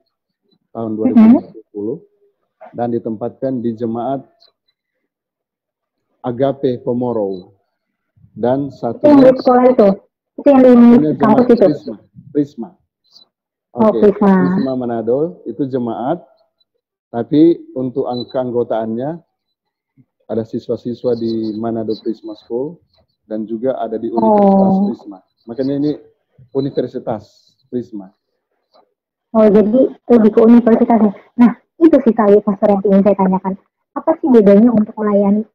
tahun 2010 dan ditempatkan di jemaat Agape Pomoro, dan satu yang di sekolah itu yang di kampus itu Prisma. Prisma Manado itu jemaat, tapi untuk keanggotaannya ada siswa-siswa di Manado Prisma School dan juga ada di Universitas Prisma. Makanya ini Universitas Prisma. Oh, jadi lebih ke universitasnya. Nah, itu sih kali Pastor yang ingin saya tanyakan. Apa sih bedanya untuk melayani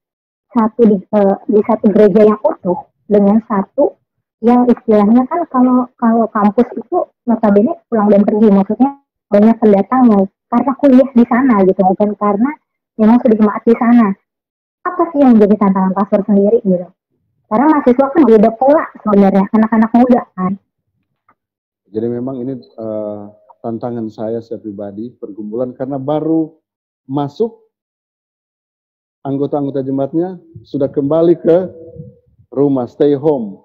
di satu gereja yang utuh dengan satu yang istilahnya kan kalau kampus itu notabene pulang dan pergi, maksudnya banyak pendatang yang karena kuliah di sana gitu, bukan karena memang sudah jemaat di sana. Apa sih yang menjadi tantangan Pastor sendiri gitu? Karena mahasiswa kan beda pola sebenarnya, anak-anak muda kan. Jadi memang ini tantangan saya pribadi, pergumulan, karena baru masuk anggota-anggota jemaatnya sudah kembali ke rumah, stay home.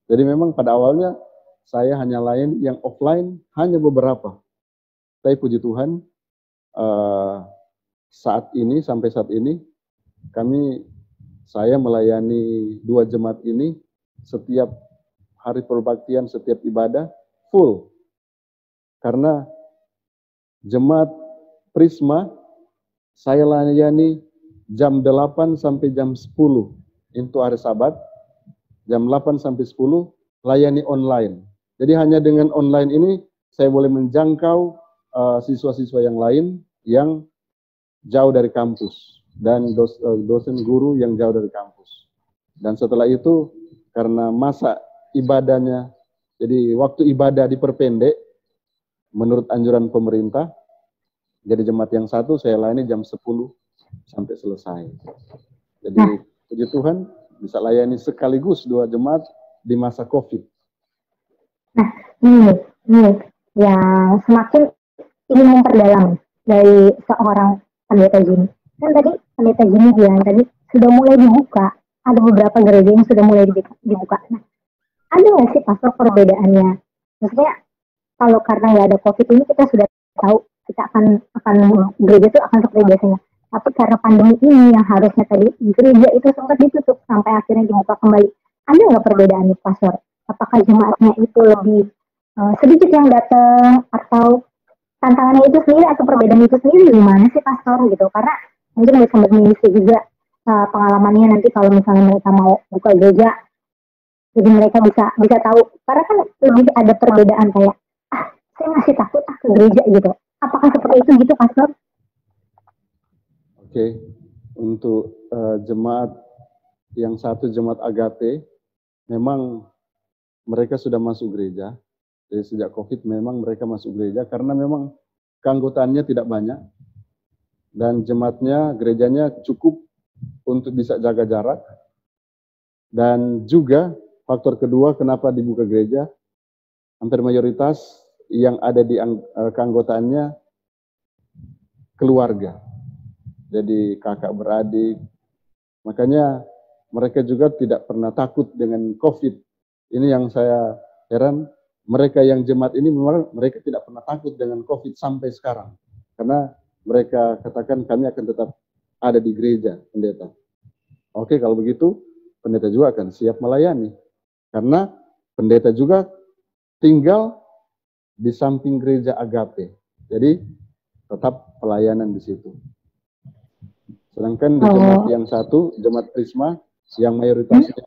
Jadi memang pada awalnya saya hanya lain yang offline, hanya beberapa. Tapi puji Tuhan, sampai saat ini, saya melayani 2 jemaat ini setiap hari perbaktian, setiap ibadah, full. Karena jemaat Prisma, saya layani jam 8 sampai jam 10 untuk hari Sabat, jam 8 sampai 10 layani online. Jadi hanya dengan online ini saya boleh menjangkau siswa-siswa yang lain yang jauh dari kampus dan dosen guru yang jauh dari kampus. Dan setelah itu karena masa ibadahnya, jadi waktu ibadah diperpendek menurut anjuran pemerintah. Jadi jemaat yang satu saya layani jam 10 sampai selesai. Jadi puji Tuhan bisa layani sekaligus 2 jemaat di masa COVID. Nah, ini yang semakin ingin memperdalam dari seorang pendeta Jimmy. Kan tadi pendeta Jimmy bilang tadi sudah mulai dibuka, ada beberapa gereja yang sudah mulai dibuka. Nah, ada nggak sih pastor perbedaannya? Maksudnya kalau karena nggak ada COVID ini kita sudah tahu kita akan gereja itu akan seperti biasanya. Tapi karena pandemi ini yang harusnya tadi gereja itu sempat ditutup sampai akhirnya dibuka kembali. Ada nggak perbedaannya pastor? Apakah jemaatnya itu lebih sedikit yang datang atau tantangannya itu sendiri atau perbedaan itu sendiri gimana sih pastor gitu? Karena mungkin ada sambil mengisi juga pengalamannya nanti kalau misalnya mereka mau buka gereja, jadi mereka bisa tahu. Karena kan lebih ada perbedaan kayak saya masih takut ke gereja gitu. Apakah seperti itu gitu pastor? Oke, untuk jemaat yang satu jemaat Agape, memang mereka sudah masuk gereja. Jadi sejak COVID memang mereka masuk gereja karena memang keanggotaannya tidak banyak dan jemaatnya, gerejanya cukup untuk bisa jaga jarak. Dan juga faktor kedua kenapa dibuka gereja, hampir mayoritas yang ada di keanggotaannya keluarga. Jadi kakak beradik, makanya mereka juga tidak pernah takut dengan COVID. Ini yang saya heran, mereka yang jemaat ini memang mereka tidak pernah takut dengan COVID sampai sekarang. Karena mereka katakan kami akan tetap ada di gereja, pendeta. Oke, kalau begitu pendeta juga akan siap melayani. Karena pendeta juga tinggal di samping gereja Agape. Jadi tetap pelayanan di situ. Sedangkan di jemaat yang satu, jemaat Prisma, yang mayoritasnya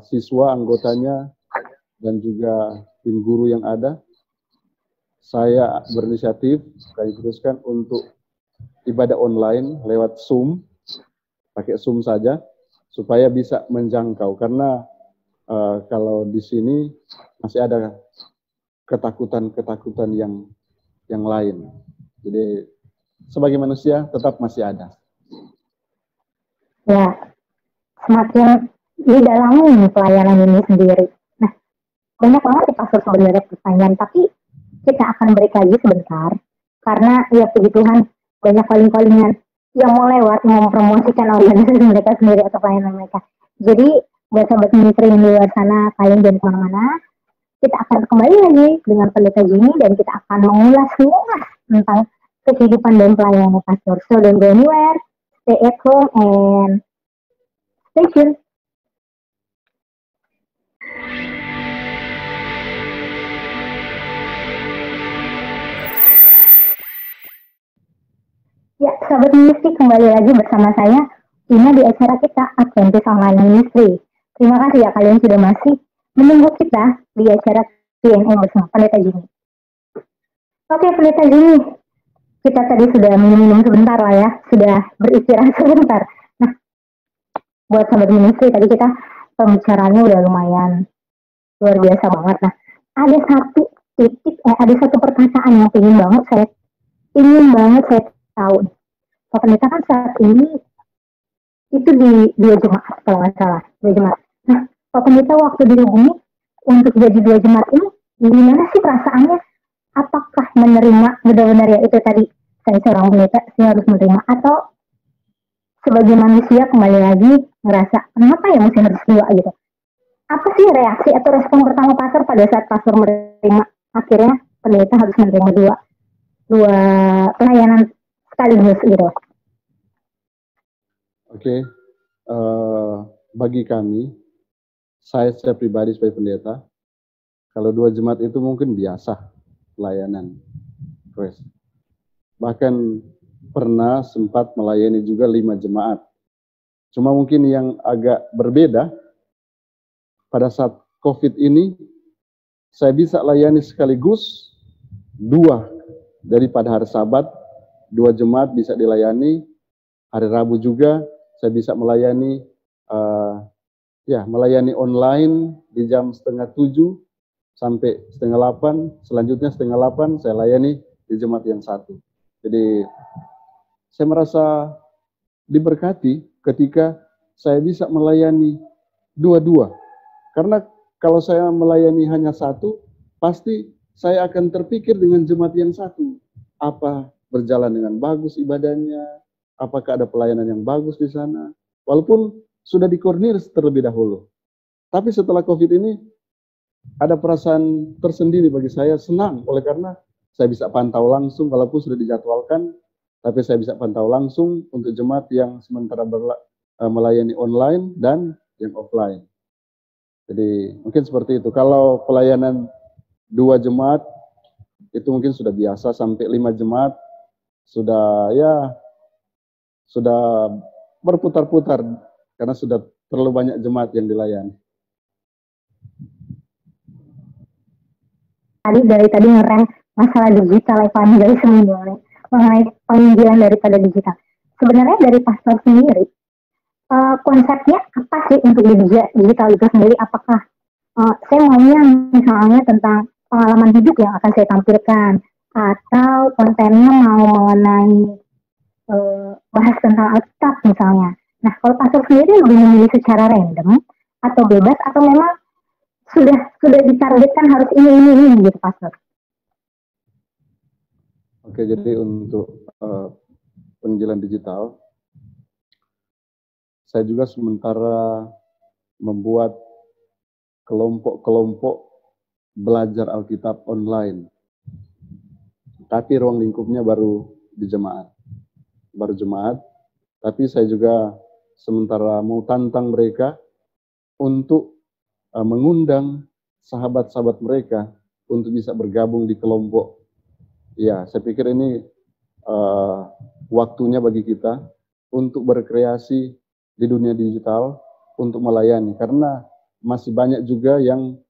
siswa anggotanya dan juga tim guru yang ada, saya berinisiatif, saya teruskan untuk ibadah online lewat Zoom, pakai Zoom saja, supaya bisa menjangkau. Karena kalau di sini masih ada ketakutan-ketakutan yang lain. Jadi sebagai manusia tetap masih ada. Ya, semakin didalami pelayanan ini sendiri. Nah, banyak banget sih pastor sebenarnya pertanyaan, tapi kita akan break lagi sebentar. Karena ya puji Tuhan, banyak calling-callingan yang mau lewat mempromosikan organisasi mereka sendiri atau pelayanan mereka. Jadi, buat sahabat ministry yang di luar sana, kalian jangan kemana-mana. Kita akan kembali lagi dengan pendeta Jimmy dan kita akan mengulas tentang kehidupan dan pelayanan pastor. So don't go anywhere, stay at home and stay tuned. Ya, sahabat ministry kembali lagi bersama saya Ina di acara kita Adventist Online Ministry. Terima kasih ya kalian sudah masih menunggu kita di acara Q&A bersama Pendeta Jimmy. Oke, Pendeta Jimmy, kita tadi sudah minum sebentar lah ya, sudah beristirahat sebentar. Nah, buat sahabat ministry tadi kita pembicaraannya udah lumayan luar biasa banget. Nah, ada satu titik, ada satu perkataan yang ingin banget saya tahu. Pak Pendeta kan saat ini itu di dua jemaat kalau nggak salah, dua jemaat. Nah, Pak Pendeta waktu dihubungi untuk jadi dua jemaat ini, gimana sih perasaannya? Apakah menerima benar-benar ya itu tadi saya seorang pendeta, saya harus menerima, atau sebagai manusia kembali lagi ngerasa kenapa ya mesti harus dua gitu? Apa sih reaksi atau respon pertama pastor pada saat pastor menerima akhirnya pendeta harus menerima dua pelayanan sekaligus gitu? Oke, bagi kami, saya secara pribadi sebagai pendeta, kalau dua jemaat itu mungkin biasa pelayanan. Bahkan pernah sempat melayani juga 5 jemaat. Cuma mungkin yang agak berbeda, pada saat COVID ini, saya bisa layani sekaligus 2 daripada hari Sabat, 2 jemaat bisa dilayani. Hari Rabu juga saya bisa melayani melayani online di jam 6:30 sampai 7:30. Selanjutnya 7:30 saya layani di jemaat yang satu. Jadi saya merasa diberkati ketika saya bisa melayani dua-dua. Karena kalau saya melayani hanya satu, pasti saya akan terpikir dengan jemaat yang satu. Apa berjalan dengan bagus ibadahnya? Apakah ada pelayanan yang bagus di sana? Walaupun sudah dikoordinir terlebih dahulu. Tapi setelah COVID ini, ada perasaan tersendiri bagi saya, senang. Oleh karena saya bisa pantau langsung, walaupun sudah dijadwalkan, tapi saya bisa pantau langsung untuk jemaat yang sementara melayani online dan yang offline. Jadi mungkin seperti itu. Kalau pelayanan 2 jemaat, itu mungkin sudah biasa, sampai 5 jemaat, sudah berputar-putar, karena sudah terlalu banyak jemaat yang dilayani. Dari tadi ngerem masalah digital evangelism mengenai penginjilan daripada digital. Sebenarnya dari pastor sendiri, konsepnya apa sih untuk digital itu sendiri? Apakah saya maunya misalnya tentang pengalaman hidup yang akan saya tampilkan, atau kontennya mau mengenai bahas tentang Alkitab misalnya. Nah, kalau pastor sendiri lebih memilih secara random atau bebas, atau memang sudah ditargetkan harus ini gitu, pastor? Oke, jadi untuk penginjilan digital, saya juga sementara membuat kelompok-kelompok belajar Alkitab online. Tapi ruang lingkupnya baru di jemaat. Baru jemaat, tapi saya juga sementara mau tantang mereka untuk mengundang sahabat-sahabat mereka untuk bisa bergabung di kelompok. Ya, saya pikir ini waktunya bagi kita untuk berkreasi di dunia digital untuk melayani, karena masih banyak juga yang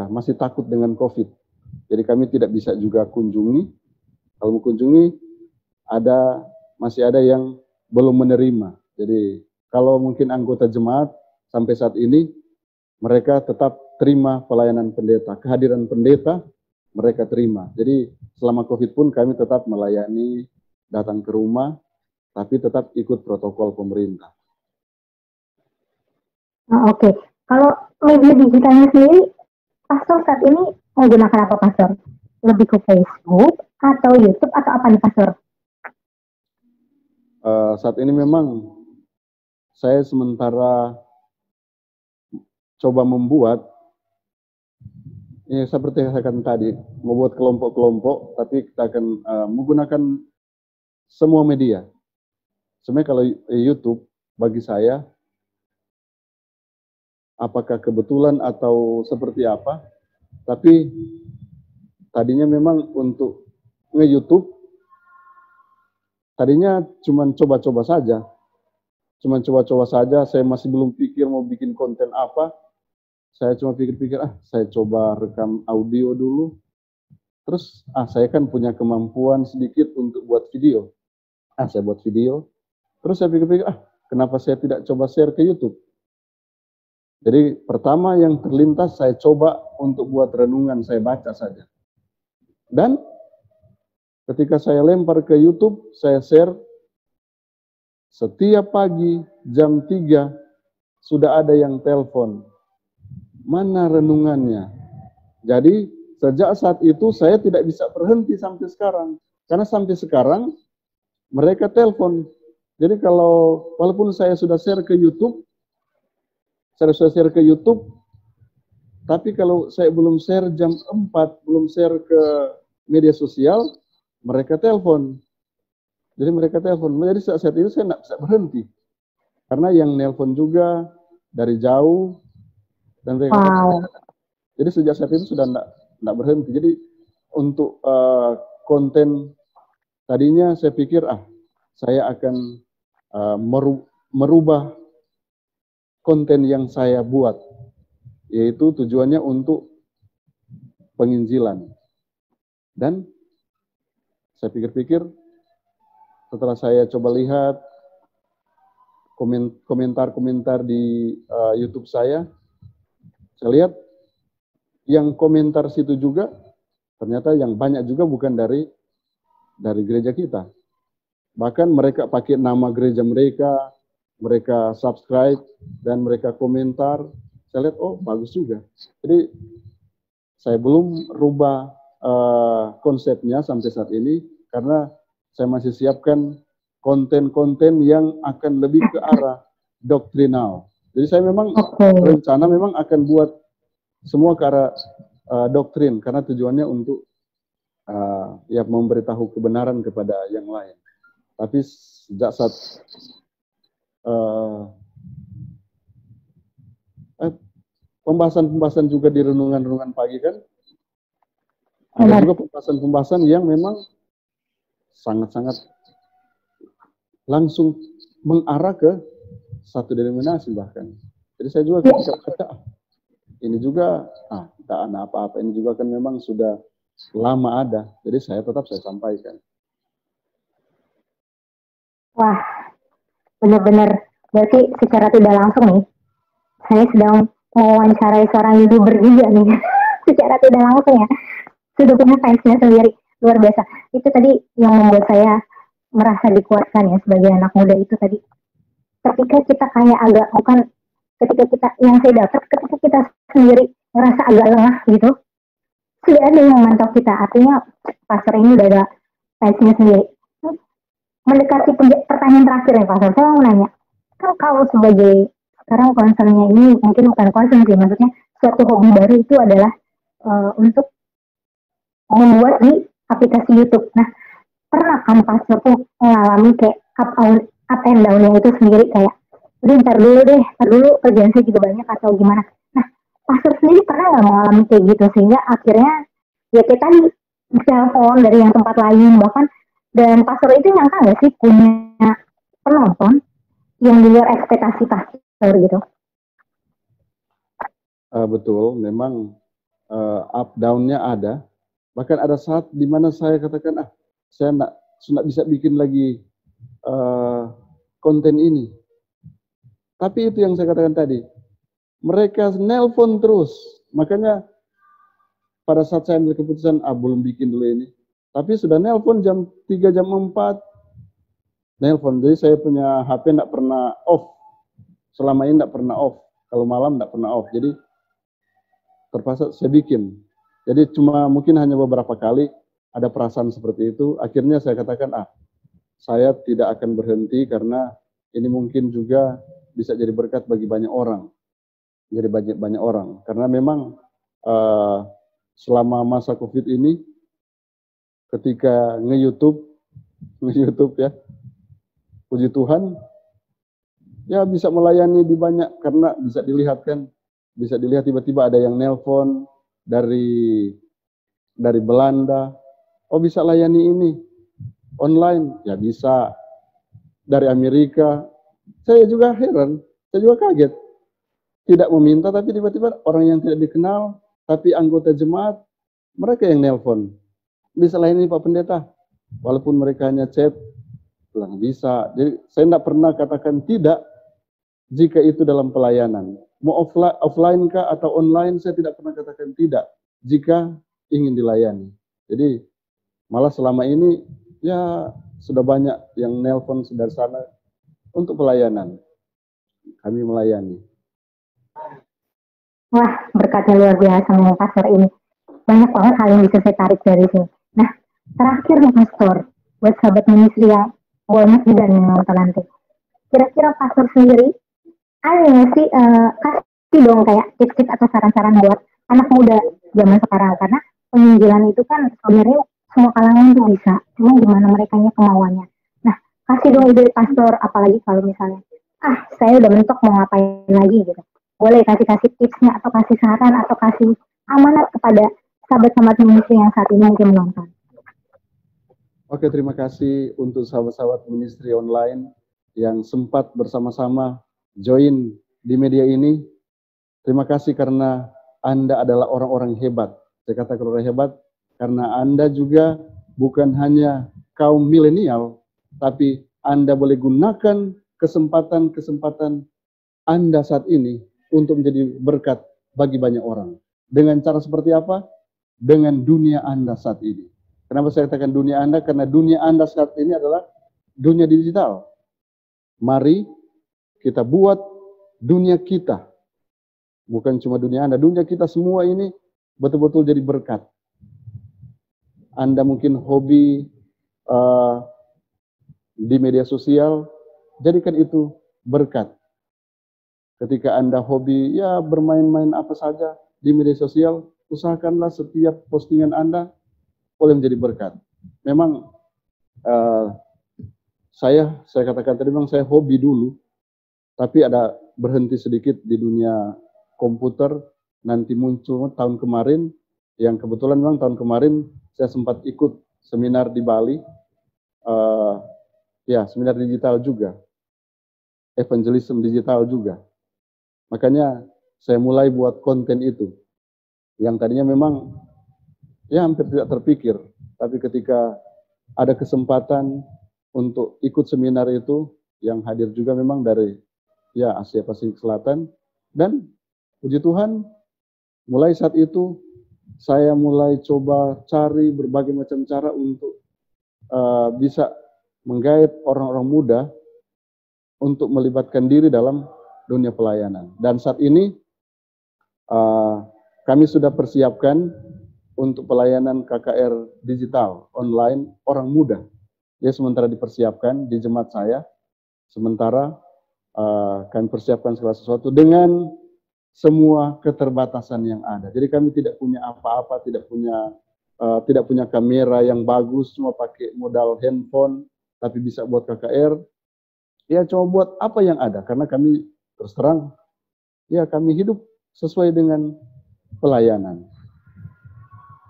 masih takut dengan COVID. Jadi kami tidak bisa juga kunjungi. Kalau mau kunjungi, masih ada yang belum menerima. Jadi kalau mungkin anggota jemaat sampai saat ini, mereka tetap terima pelayanan pendeta, kehadiran pendeta mereka terima. Jadi selama COVID pun kami tetap melayani, datang ke rumah, tapi tetap ikut protokol pemerintah. Oke. Kalau media digitalnya sendiri, pastor saat ini menggunakan apa, pastor? Lebih ke Facebook atau YouTube atau apa nih, pastor? Saat ini memang saya sementara coba membuat, seperti yang saya katakan tadi, membuat kelompok-kelompok, tapi kita akan menggunakan semua media. Sebenarnya kalau YouTube, bagi saya, apakah kebetulan atau seperti apa, tapi tadinya memang untuk nge-YouTube, tadinya cuma coba-coba saja. Saya masih belum pikir mau bikin konten apa. Saya cuma pikir-pikir, saya coba rekam audio dulu. Terus, saya kan punya kemampuan sedikit untuk buat video. Saya buat video. Terus saya pikir-pikir, kenapa saya tidak coba share ke YouTube? Jadi pertama yang terlintas, saya coba untuk buat renungan, saya baca saja. Dan ketika saya lempar ke YouTube, saya share, setiap pagi jam 3 sudah ada yang telepon. Mana renungannya? Jadi sejak saat itu saya tidak bisa berhenti sampai sekarang. Karena sampai sekarang mereka telepon. Jadi walaupun saya sudah share ke YouTube, tapi kalau saya belum share jam 4, belum share ke media sosial, mereka telepon. Jadi saat itu saya tidak bisa berhenti. Karena yang nelpon juga dari jauh. Dan mereka jadi sejak saat itu sudah tidak berhenti. Jadi untuk konten, tadinya saya pikir, saya akan merubah konten yang saya buat. Yaitu tujuannya untuk penginjilan. Dan saya pikir-pikir, setelah saya coba lihat komentar-komentar di YouTube saya lihat yang komentar situ juga, ternyata yang banyak juga bukan dari gereja kita. Bahkan mereka pakai nama gereja mereka subscribe, dan mereka komentar. Saya lihat, bagus juga. Jadi saya belum rubah konsepnya sampai saat ini, karena saya masih siapkan konten-konten yang akan lebih ke arah doktrinal. Jadi saya memang rencana memang akan buat semua ke arah doktrin, karena tujuannya untuk ya memberitahu kebenaran kepada yang lain. Tapi sejak saat pembahasan-pembahasan juga di renungan-renungan pagi kan, ada juga pembahasan-pembahasan yang memang sangat-sangat langsung mengarah ke satu denominasi bahkan. Jadi saya juga ketika kata ini juga tidak ada apa-apa, ini juga kan memang sudah lama ada, jadi saya tetap saya sampaikan. Wah, benar-benar berarti secara tidak langsung nih, saya sedang mewawancarai seorang YouTuber juga nih, secara tidak langsung ya, sudah punya fansnya sendiri, luar biasa. Itu tadi yang membuat saya merasa dikuatkan ya sebagai anak muda itu tadi. Ketika kita kayak agak, bukan ketika kita, yang saya dapat ketika kita sendiri merasa agak lengah gitu, sudah ada yang memantau kita, artinya pastor ini udah ada fansnya sendiri. Mendekati pertanyaan terakhir ya pastor, saya mau nanya, kan kalau sebagai sekarang concernnya ini mungkin bukan concern sih, maksudnya suatu hobi baru itu adalah untuk membuat di aplikasi YouTube. Nah, pernah kan pastor tuh mengalami kayak up and down-nya itu sendiri, kayak udah ntar dulu kerjaan saya juga banyak atau gimana. Nah, pastor sendiri pernah nggak mengalami kayak gitu, sehingga akhirnya ya kita telepon dari yang tempat lain bahkan, dan pastor itu nyangka nggak sih punya penonton yang di luar ekspektasi pastor gitu? Betul, memang up down-nya ada. Bahkan ada saat di mana saya katakan, saya nggak bisa bikin lagi konten ini. Tapi itu yang saya katakan tadi, mereka nelpon terus. Makanya pada saat saya ambil keputusan, belum bikin dulu ini. Tapi sudah nelpon jam 3, jam 4. Nelpon, jadi saya punya HP nggak pernah off. Selama ini nggak pernah off. Kalau malam nggak pernah off. Jadi terpaksa saya bikin. Jadi cuma mungkin hanya beberapa kali ada perasaan seperti itu. Akhirnya saya katakan, saya tidak akan berhenti karena ini mungkin juga bisa jadi berkat bagi banyak orang. Jadi banyak orang. Karena memang selama masa COVID ini, ketika nge-YouTube ya, puji Tuhan, ya bisa melayani di banyak, karena bisa dilihat kan, bisa dilihat tiba-tiba ada yang nelpon dari Belanda, bisa layani ini online, ya bisa, dari Amerika. Saya juga heran, saya juga kaget, tidak meminta tapi tiba-tiba orang yang tidak dikenal tapi anggota jemaat, mereka yang nelpon, bisa layani Pak Pendeta, walaupun mereka hanya chat, bilang bisa. Jadi saya tidak pernah katakan tidak jika itu dalam pelayanan. Mau offline kah atau online, saya tidak pernah katakan tidak jika ingin dilayani. Jadi malah selama ini ya sudah banyak yang nelpon dari sana untuk pelayanan. Kami melayani. Wah, berkatnya luar biasa memang pastor ini. Banyak banget hal yang bisa saya tarik dari sini. Nah, terakhir nih pastor, buat sahabat ministry yang banyak juga nih nonton nanti. Kira-kira pastor sendiri ada nggak sih, kasih dong kayak tips-tips atau saran-saran buat anak muda zaman sekarang, karena penginjilan itu kan sebenarnya semua kalangan tuh bisa, cuma gimana merekanya kemauannya. Nah, kasih dong ide pastor, apalagi kalau misalnya saya udah mentok mau ngapain lagi gitu, boleh kasih tipsnya atau kasih saran atau kasih amanat kepada sahabat-sahabat ministry yang saat ini mungkin menonton. Oke, terima kasih untuk sahabat-sahabat ministry online yang sempat bersama-sama join di media ini. Terima kasih karena Anda adalah orang-orang hebat. Saya katakan orang hebat karena Anda juga bukan hanya kaum milenial, tapi Anda boleh gunakan kesempatan-kesempatan Anda saat ini untuk menjadi berkat bagi banyak orang. Dengan cara seperti apa? Dengan dunia Anda saat ini. Kenapa saya katakan dunia Anda? Karena dunia Anda saat ini adalah dunia digital. Mari kita buat dunia kita. Bukan cuma dunia Anda, dunia kita semua ini betul-betul jadi berkat. Anda mungkin hobi di media sosial, jadikan itu berkat. Ketika Anda hobi ya bermain-main apa saja di media sosial, usahakanlah setiap postingan Anda boleh menjadi berkat. Memang saya katakan tadi memang saya hobi dulu, tapi ada berhenti sedikit di dunia komputer. Nanti muncul tahun kemarin, yang kebetulan memang tahun kemarin saya sempat ikut seminar di Bali, ya seminar digital juga, evangelism digital juga. Makanya saya mulai buat konten itu, yang tadinya memang ya hampir tidak terpikir, tapi ketika ada kesempatan untuk ikut seminar itu, yang hadir juga memang dari ya Asia Pasifik Selatan, dan puji Tuhan mulai saat itu saya mulai coba cari berbagai macam cara untuk bisa menggait orang-orang muda untuk melibatkan diri dalam dunia pelayanan. Dan saat ini kami sudah persiapkan untuk pelayanan KKR digital online orang muda. Dia sementara dipersiapkan di jemaat saya. Sementara kami persiapkan segala sesuatu dengan semua keterbatasan yang ada. Jadi kami tidak punya apa-apa, tidak punya kamera yang bagus, cuma pakai modal handphone, tapi bisa buat KKR. Ya cuma buat apa yang ada, karena kami terus terang, ya kami hidup sesuai dengan pelayanan.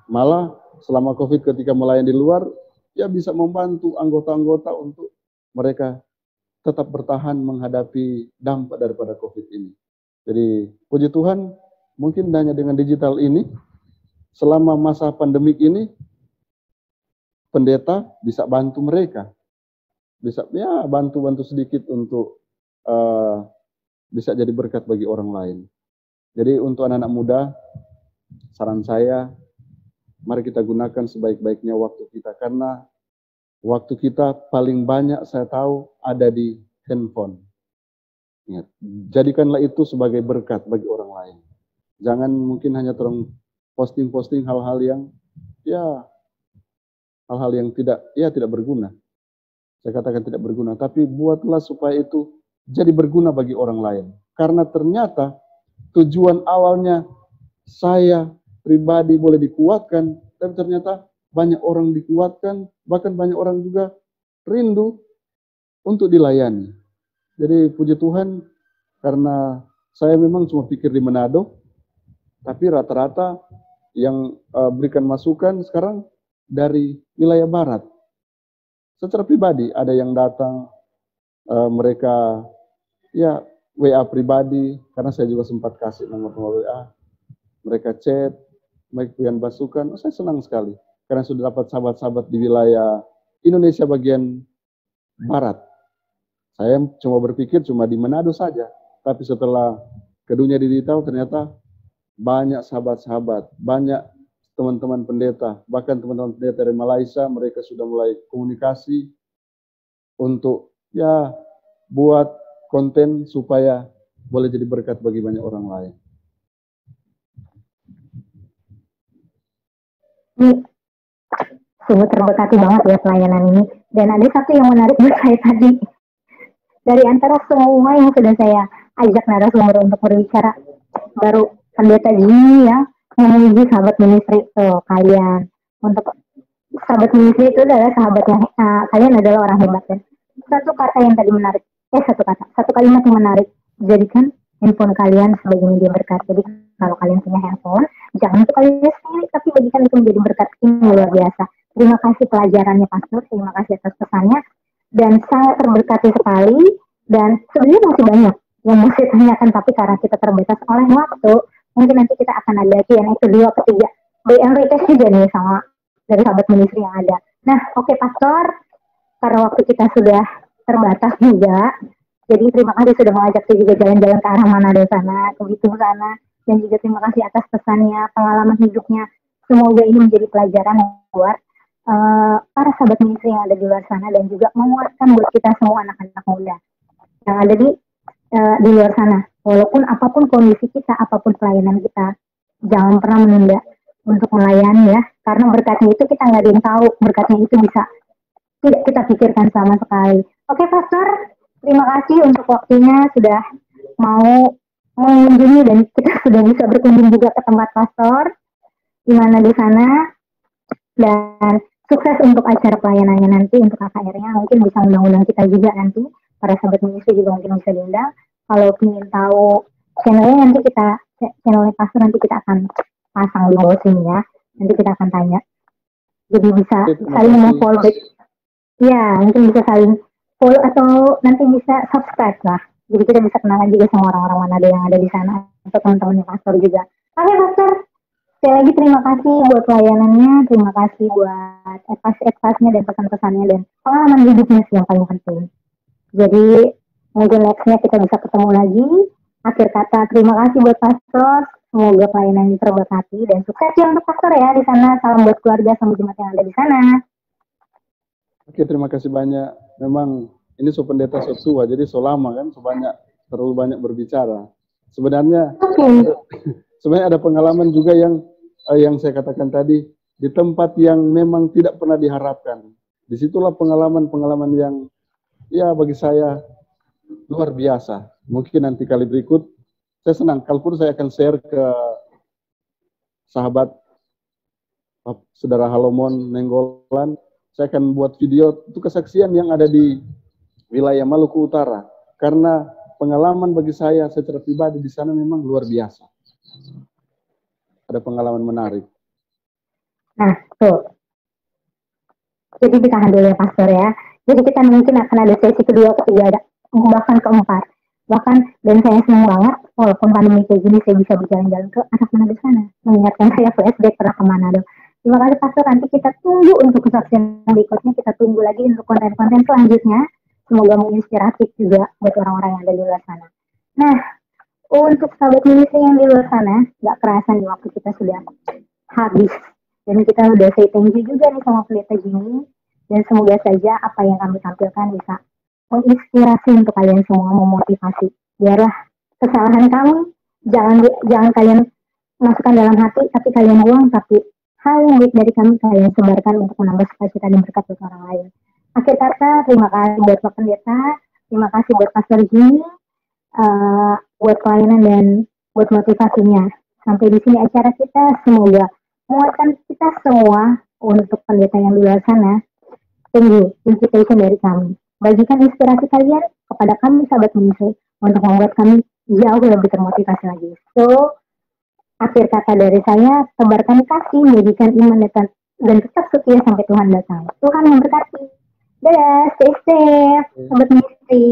Malah selama COVID ketika melayani di luar, ya bisa membantu anggota-anggota untuk mereka tetap bertahan menghadapi dampak daripada COVID ini. Jadi puji Tuhan, mungkin hanya dengan digital ini, selama masa pandemik ini, pendeta bisa bantu mereka. Bisa ya bantu-bantu sedikit untuk bisa jadi berkat bagi orang lain. Jadi untuk anak-anak muda, saran saya, mari kita gunakan sebaik-baiknya waktu kita. Karena waktu kita paling banyak saya tahu ada di handphone. Ingat, jadikanlah itu sebagai berkat bagi orang lain. Jangan mungkin hanya terus posting-posting hal-hal yang tidak berguna. Saya katakan tidak berguna, tapi buatlah supaya itu jadi berguna bagi orang lain. Karena ternyata tujuan awalnya saya pribadi boleh dikuatkan, tapi ternyata banyak orang dikuatkan, bahkan banyak orang juga rindu untuk dilayani. Jadi puji Tuhan, karena saya memang cuma pikir di Manado, tapi rata-rata yang berikan masukan sekarang dari wilayah barat. Secara pribadi ada yang datang, mereka ya WA pribadi, karena saya juga sempat kasih nomor WA, mereka chat, mereka berikan masukan. Saya senang sekali, karena sudah dapat sahabat-sahabat di wilayah Indonesia bagian barat. Saya cuma berpikir cuma di Manado saja, tapi setelah ke dunia digital ternyata banyak sahabat-sahabat, banyak teman-teman pendeta, bahkan teman-teman pendeta dari Malaysia, mereka sudah mulai komunikasi untuk ya buat konten supaya boleh jadi berkat bagi banyak orang lain. Sungguh terberkati banget ya pelayanan ini. Dan ada satu yang menarik buat saya tadi. Dari antara semua yang sudah saya ajak narasumber untuk berbicara, baru pendeta gini ya memuji sahabat ministry. Kalian untuk sahabat ministry itu adalah sahabat yang kalian adalah orang hebat ya. Satu kata yang tadi menarik, satu kalimat yang menarik, jadikan handphone kalian sebagai media berkat. Jadi kalau kalian punya handphone, jangan untuk kalian sendiri, tapi bagikan itu menjadi berkat. Ini luar biasa. Terima kasih pelajarannya Pastor, terima kasih atas pesannya. Dan sangat terberkati sekali, dan sebenarnya masih banyak yang mau saya tanyakan, tapi karena kita terbatas oleh waktu, mungkin nanti kita akan ada Q&A kedua, ketiga, BM retest juga nih sama dari sahabat ministry yang ada. Nah, oke Pastor, karena waktu kita sudah terbatas juga, jadi terima kasih sudah mengajak saya juga jalan-jalan ke arah Manado sana, ke Bitung sana, dan juga terima kasih atas pesannya, pengalaman hidupnya. Semoga ini menjadi pelajaran yang buat para sahabat ministry yang ada di luar sana, dan juga menguatkan buat kita semua anak-anak muda yang ada di luar sana. Walaupun apapun kondisi kita, apapun pelayanan kita, jangan pernah menunda. untuk melayani ya. Karena berkatnya itu kita nggak ada yang tahu, berkatnya itu bisa tidak kita pikirkan sama sekali. Oke, Pastor, terima kasih untuk waktunya sudah mau mengunjungi dan kita sudah bisa berkunjung juga ke tempat Pastor di mana di sana, dan sukses untuk acara pelayanannya nanti untuk KKR-nya. Mungkin bisa undang-undang kita juga nanti, para sahabat ministry juga mungkin bisa diundang. Kalau ingin tahu channelnya, nanti kita channelnya Pastor nanti kita akan pasang di bawah sini ya. Nanti kita akan tanya. Jadi bisa saling follow. Ya, mungkin bisa saling follow atau nanti bisa subscribe lah. Jadi kita bisa kenalan juga sama orang-orang Manado yang ada di sana, atau teman-temannya Pastor juga. Oke, Pastor. Sekali lagi terima kasih buat pelayanannya, terima kasih buat advice-advice-nya dan pesan-pesannya dan pengalaman hidupnya sih yang paling penting. Jadi mungkin next-nya kita bisa ketemu lagi. Akhir kata, terima kasih buat Pastor. Semoga pelayanannya terberkati dan sukses ya untuk Pastor ya di sana. Salam buat keluarga sama jemaat yang ada di sana. Oke, terima kasih banyak. Memang ini pendeta tua, jadi lama kan, terlalu banyak berbicara. Sebenarnya ada pengalaman juga yang saya katakan tadi, di tempat yang memang tidak pernah diharapkan. Disitulah pengalaman-pengalaman yang ya bagi saya luar biasa. Mungkin nanti kali berikut, saya senang, kalaupun saya akan share ke sahabat Saudara Halomon Nenggolan, saya akan buat video itu kesaksian yang ada di wilayah Maluku Utara. Karena pengalaman bagi saya secara pribadi di sana memang luar biasa. Ada pengalaman menarik. Nah, tuh. Jadi ditahan dulu ya Pastor ya. Jadi kita mungkin akan ada sesi kedua, ketiga, bahkan keempat. Bahkan, dan saya senang banget, walaupun pandemi kayak gini, saya bisa berjalan-jalan ke anak Manado sana. Mengingatkan saya flashback pernah ke Manado. Terima kasih Pastor, nanti kita tunggu untuk kesaksian berikutnya, kita tunggu lagi untuk konten-konten selanjutnya. Semoga menginspiratif juga buat orang-orang yang ada di luar sana. Nah, untuk sahabat ministry yang di luar sana, gak kerasa nih waktu kita sudah habis. Dan kita udah say thank you juga nih sama Pendeta Jimmy. Dan semoga saja apa yang kami tampilkan bisa menginspirasi untuk kalian semua, memotivasi. Biarlah kesalahan kami, jangan kalian masukkan dalam hati, tapi kalian buang, tapi hal yang baik dari kami kalian sebarkan untuk menambah sukacita dan berkat untuk orang lain. Akhir kata, terima kasih buat Pak Pendeta, terima kasih buat Pastor Jimmy, buat pelayanan dan buat motivasinya. Sampai di sini acara kita, semoga menguatkan kita semua untuk pendeta yang di luar sana. Tunggu invitation dari kami. Bagikan inspirasi kalian kepada kami sahabat ministry untuk membuat kami jauh lebih termotivasi lagi. So, akhir kata dari saya, tebarkan kasih, menjadikan iman dan tetap setia sampai Tuhan datang. Tuhan yang berkati. Dadah, stay safe, sahabat ministry.